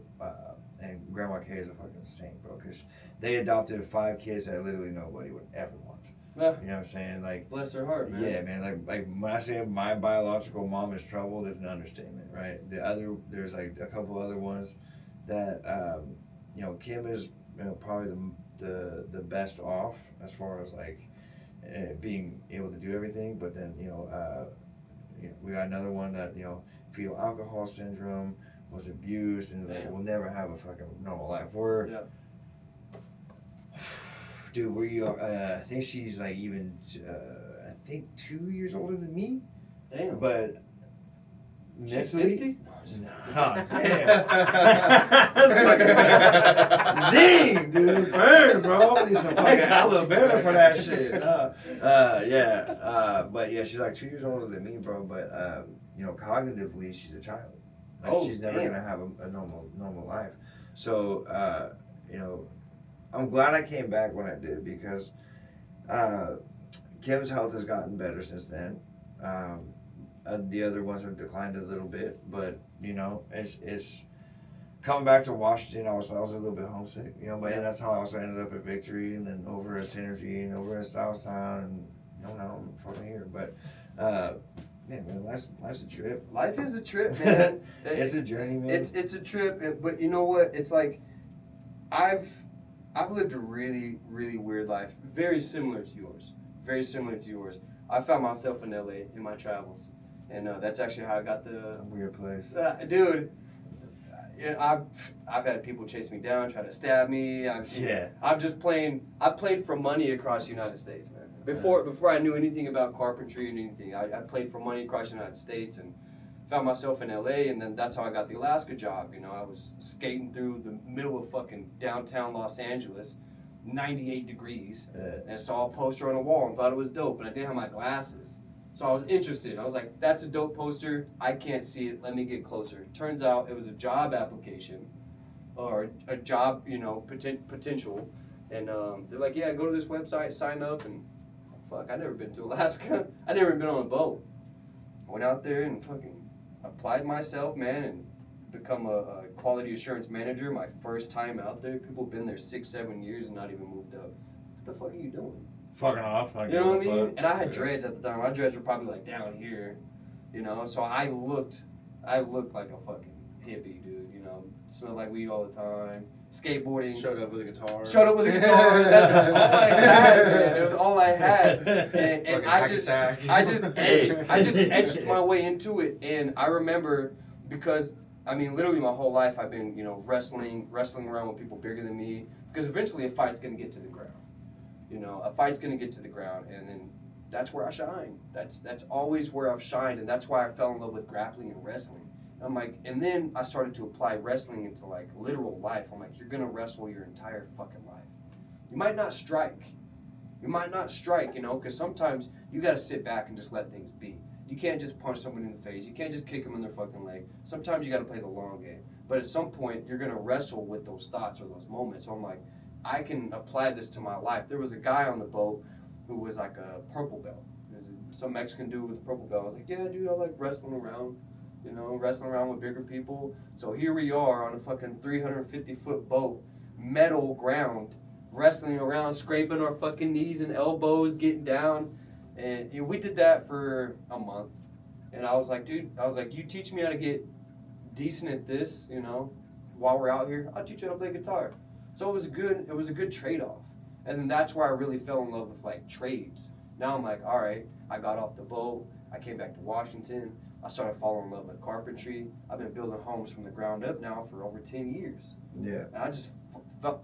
and Grandma Kay is a fucking saint, bro. Because they adopted 5 kids that literally nobody would ever want. Yeah. You know what I'm saying? Like, bless her heart, man. Yeah, man. Like when I say my biological mom is troubled, it's an understatement, right? There's like a couple other ones that, Kim is probably the best off as far as like being able to do everything, but then we got another one that fetal alcohol syndrome, was abused, and like will never have a fucking normal life. Dude, we are. I think she's like even. I think 2 years older than me. Damn. But She's mentally. 50? Nah, damn. Zing, dude. Burn, bro. I need some fucking aloe vera for that shit. But yeah, she's like 2 years older than me, bro. But cognitively, she's a child. Like, she's never gonna have a normal life. So I'm glad I came back when I did, because Kim's health has gotten better since then. The other ones have declined a little bit, but it's coming back to Washington. I was a little bit homesick, but that's how I also ended up at Victory, and then over at Synergy, and over at Southtown, and now I'm fucking here. But yeah, man, life's a trip. Life is a trip, man. It's a journey, man. It's a trip, but you know what? It's like I've lived a really, really weird life, very similar to yours. Very similar to yours. I found myself in LA in my travels, and that's actually how I got the weird place. Dude. I've had people chase me down, try to stab me. I'm just playing. I played for money across the United States, man. Before I knew anything about carpentry and anything, I played for money across the United States and found myself in LA, and then that's how I got the Alaska job. You know, I was skating through the middle of fucking downtown Los Angeles, 98 degrees, and saw a poster on a wall and thought it was dope, and I didn't have my glasses. So I was interested. I was like, that's a dope poster. I can't see it. Let me get closer. Turns out it was a job application or a job, you know, potential. And they're like, yeah, go to this website, sign up. And fuck, I never been to Alaska. I never been on a boat. I went out there and fucking applied myself, man, and become a quality assurance manager my first time out there. People have been there 6-7 years and not even moved up. What the fuck are you doing? Fucking off. Like, you know what I mean? And I had dreads at the time. My dreads were probably like down here, you know. So I looked like a fucking hippie, dude. You know, smelled like weed all the time. Skateboarding. Showed up with a guitar. That's all I had, man. It was all I had, and I just etched my way into it. And I remember because I mean, literally my whole life I've been, you know, wrestling around with people bigger than me because eventually a fight's gonna get to the ground. You know, a fight's gonna get to the ground, and then that's where I shine. That's always where I've shined, and that's why I fell in love with grappling and wrestling. I'm like, and then I started to apply wrestling into like literal life. I'm like, you're gonna wrestle your entire fucking life. You might not strike, you know, because sometimes you gotta sit back and just let things be. You can't just punch someone in the face. You can't just kick them in their fucking leg. Sometimes you gotta play the long game. But at some point, you're gonna wrestle with those thoughts or those moments. So I'm like, I can apply this to my life. There was a guy on the boat who was like a purple belt. Some Mexican dude with a purple belt. I was like, yeah, dude, I like wrestling around, you know, wrestling around with bigger people. So here we are on a fucking 350-foot boat, metal ground, wrestling around, scraping our fucking knees and elbows, getting down. And you know, we did that for a month. And I was like, dude, you teach me how to get decent at this, you know, while we're out here, I'll teach you how to play guitar. So it was a good trade-off. And then that's where I really fell in love with like trades. Now I'm like, all right, I got off the boat, I came back to Washington, I started falling in love with carpentry. I've been building homes from the ground up now for over 10 years. Yeah. And I just felt,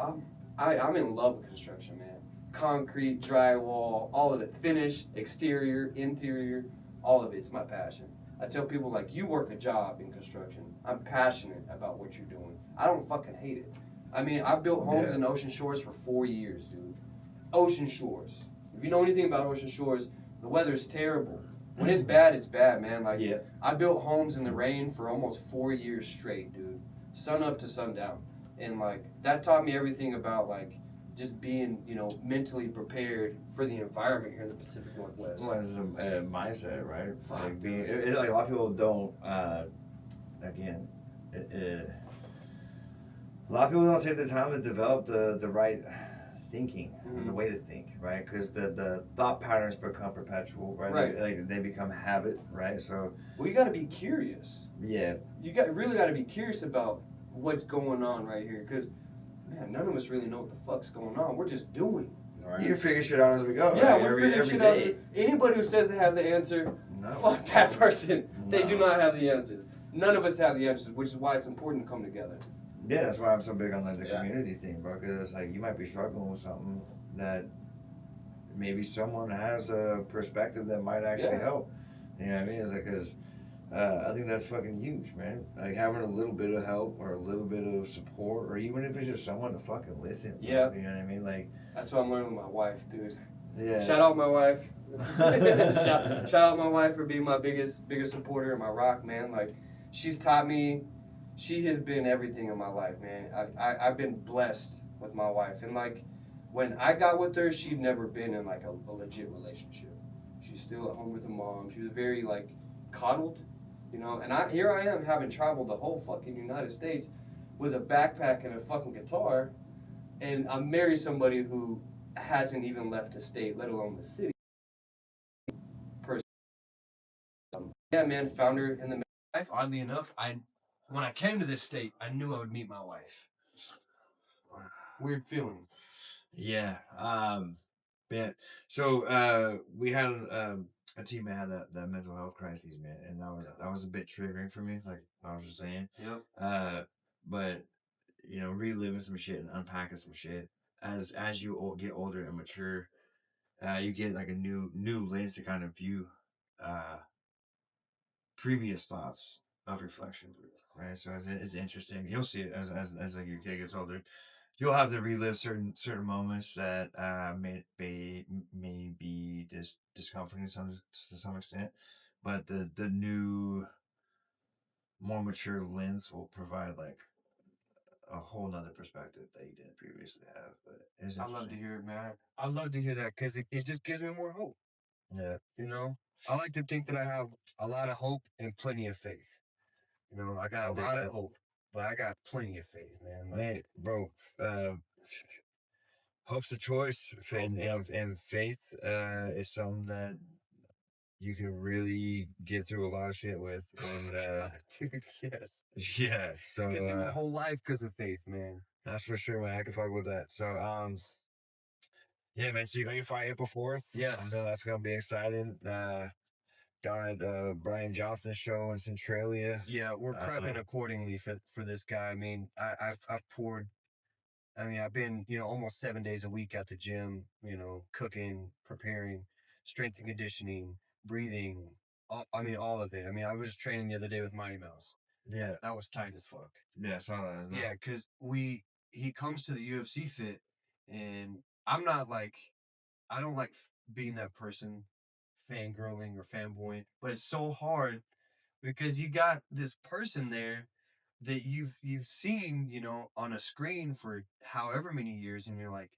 I'm in love with construction, man. Concrete, drywall, all of it. Finish, exterior, interior, all of it. It's my passion. I tell people like, you work a job in construction. I'm passionate about what you're doing. I don't fucking hate it. I mean, I built homes in Ocean Shores for 4 years, dude. Ocean Shores. If you know anything about Ocean Shores, the weather's terrible. When it's bad, man. Like, I built homes in the rain for almost 4 years straight, dude. Sun up to sundown. And, like, that taught me everything about, like, just being, you know, mentally prepared for the environment here in the Pacific Northwest. Well, it's a mindset, right? Fuck, like being, like a lot of people don't, again, a lot of people don't take the time to develop the right thinking, the way to think, right? Because the thought patterns become perpetual, right? They become habit, right? So, well, you got to be curious. Yeah. You really got to be curious about what's going on right here, because man, none of us really know what the fuck's going on. We're just doing. Right. You figure shit out as we go. Yeah, right? we're figuring shit out. Anybody who says they have the answer, fuck that person. No. They do not have the answers. None of us have the answers, which is why it's important to come together. Yeah, that's why I'm so big on like the community thing, bro. Because it's like you might be struggling with something that maybe someone has a perspective that might actually help. You know what I mean? It's like, because I think that's fucking huge, man. Like having a little bit of help or a little bit of support, or even if it's just someone to fucking listen. Yeah. You know what I mean? Like, that's what I'm learning with my wife, dude. Yeah. Shout out my wife. shout out my wife for being my biggest supporter and my rock, man. Like, she's taught me. She has been everything in my life, man. I've been blessed with my wife. And, like, when I got with her, she'd never been in, like, a legit relationship. She's still at home with her mom. She was very, like, coddled, you know. And here I am having traveled the whole fucking United States with a backpack and a fucking guitar. And I'm married to somebody who hasn't even left the state, let alone the city. Yeah, man, found her in the life. Oddly enough, when I came to this state, I knew I would meet my wife. weird feeling. Yeah. Man. So we had a team that had that mental health crisis, man, and that was a bit triggering for me, like I was just saying. Yep. But reliving some shit and unpacking some shit as you get older and mature, you get like a new lens to kind of view uh previous thoughts of reflection, right? So it's interesting. You'll see it as like your kid gets older. You'll have to relive certain moments that may be discomforting to some extent, but the new, more mature lens will provide like a whole nother perspective that you didn't previously have. But it's I love to interesting. hear it, man. I love to hear that because it just gives me more hope. Yeah, You know, I like to think that I have a lot of hope and plenty of faith. You know, I got a lot of hope, but I got plenty of faith, man. man, bro. Uh, Hope's a choice, and faith is something that you can really get through a lot of shit with. And dude, yes. yeah, so Get through a whole life because of faith, man. that's for sure, man. I can fuck with that. So yeah, man. So you got your fight April 4th. Yes. I know that's gonna be exciting. Down at Brian Johnson's show in Centralia. Yeah, we're prepping accordingly for this guy. I mean, I've poured. I mean, I've been almost 7 days a week at the gym. Cooking, preparing, strength and conditioning, breathing. I mean, all of it. I mean, I was training the other day with Mighty Mouse. Yeah, That was tight as fuck. yeah, I saw that. Yeah, because he comes to the UFC fit, and I'm not like I don't like being that person, fangirling or fanboying, but it's so hard because you got this person there that you've seen on a screen for however many years, and you're like,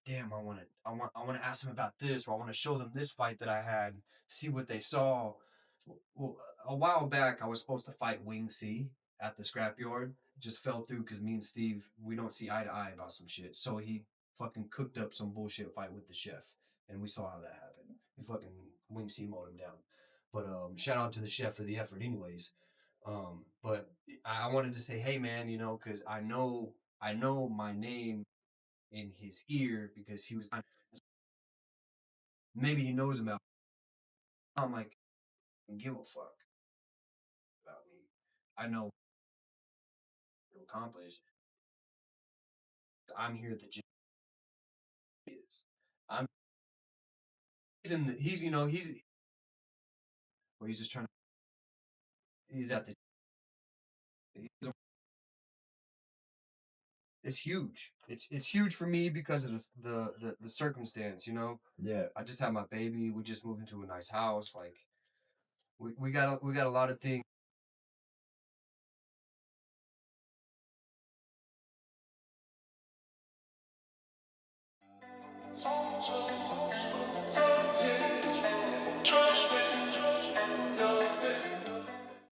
damn, I want to ask them about this, or I want to show them this fight that I had, see what they saw. Well, a while back, I was supposed to fight Wing C at the scrapyard. Just fell through because me and Steve, we don't see eye to eye about some shit. So he fucking cooked up some bullshit fight with the chef, and we saw how that happened. He fucking Wing C mowed him down. But shout out to the chef for the effort, anyways. But I wanted to say, hey man, because I know my name in his ear because he was maybe he knows about. I'm like, give a fuck about me. I know to accomplish. I'm here at the gym. Is I'm he's in the, he's or he's just trying to he's at the he's, it's huge. It's huge for me because of the circumstance. Yeah. I just had my baby. We just moved into a nice house. Like we got a lot of things. Songs of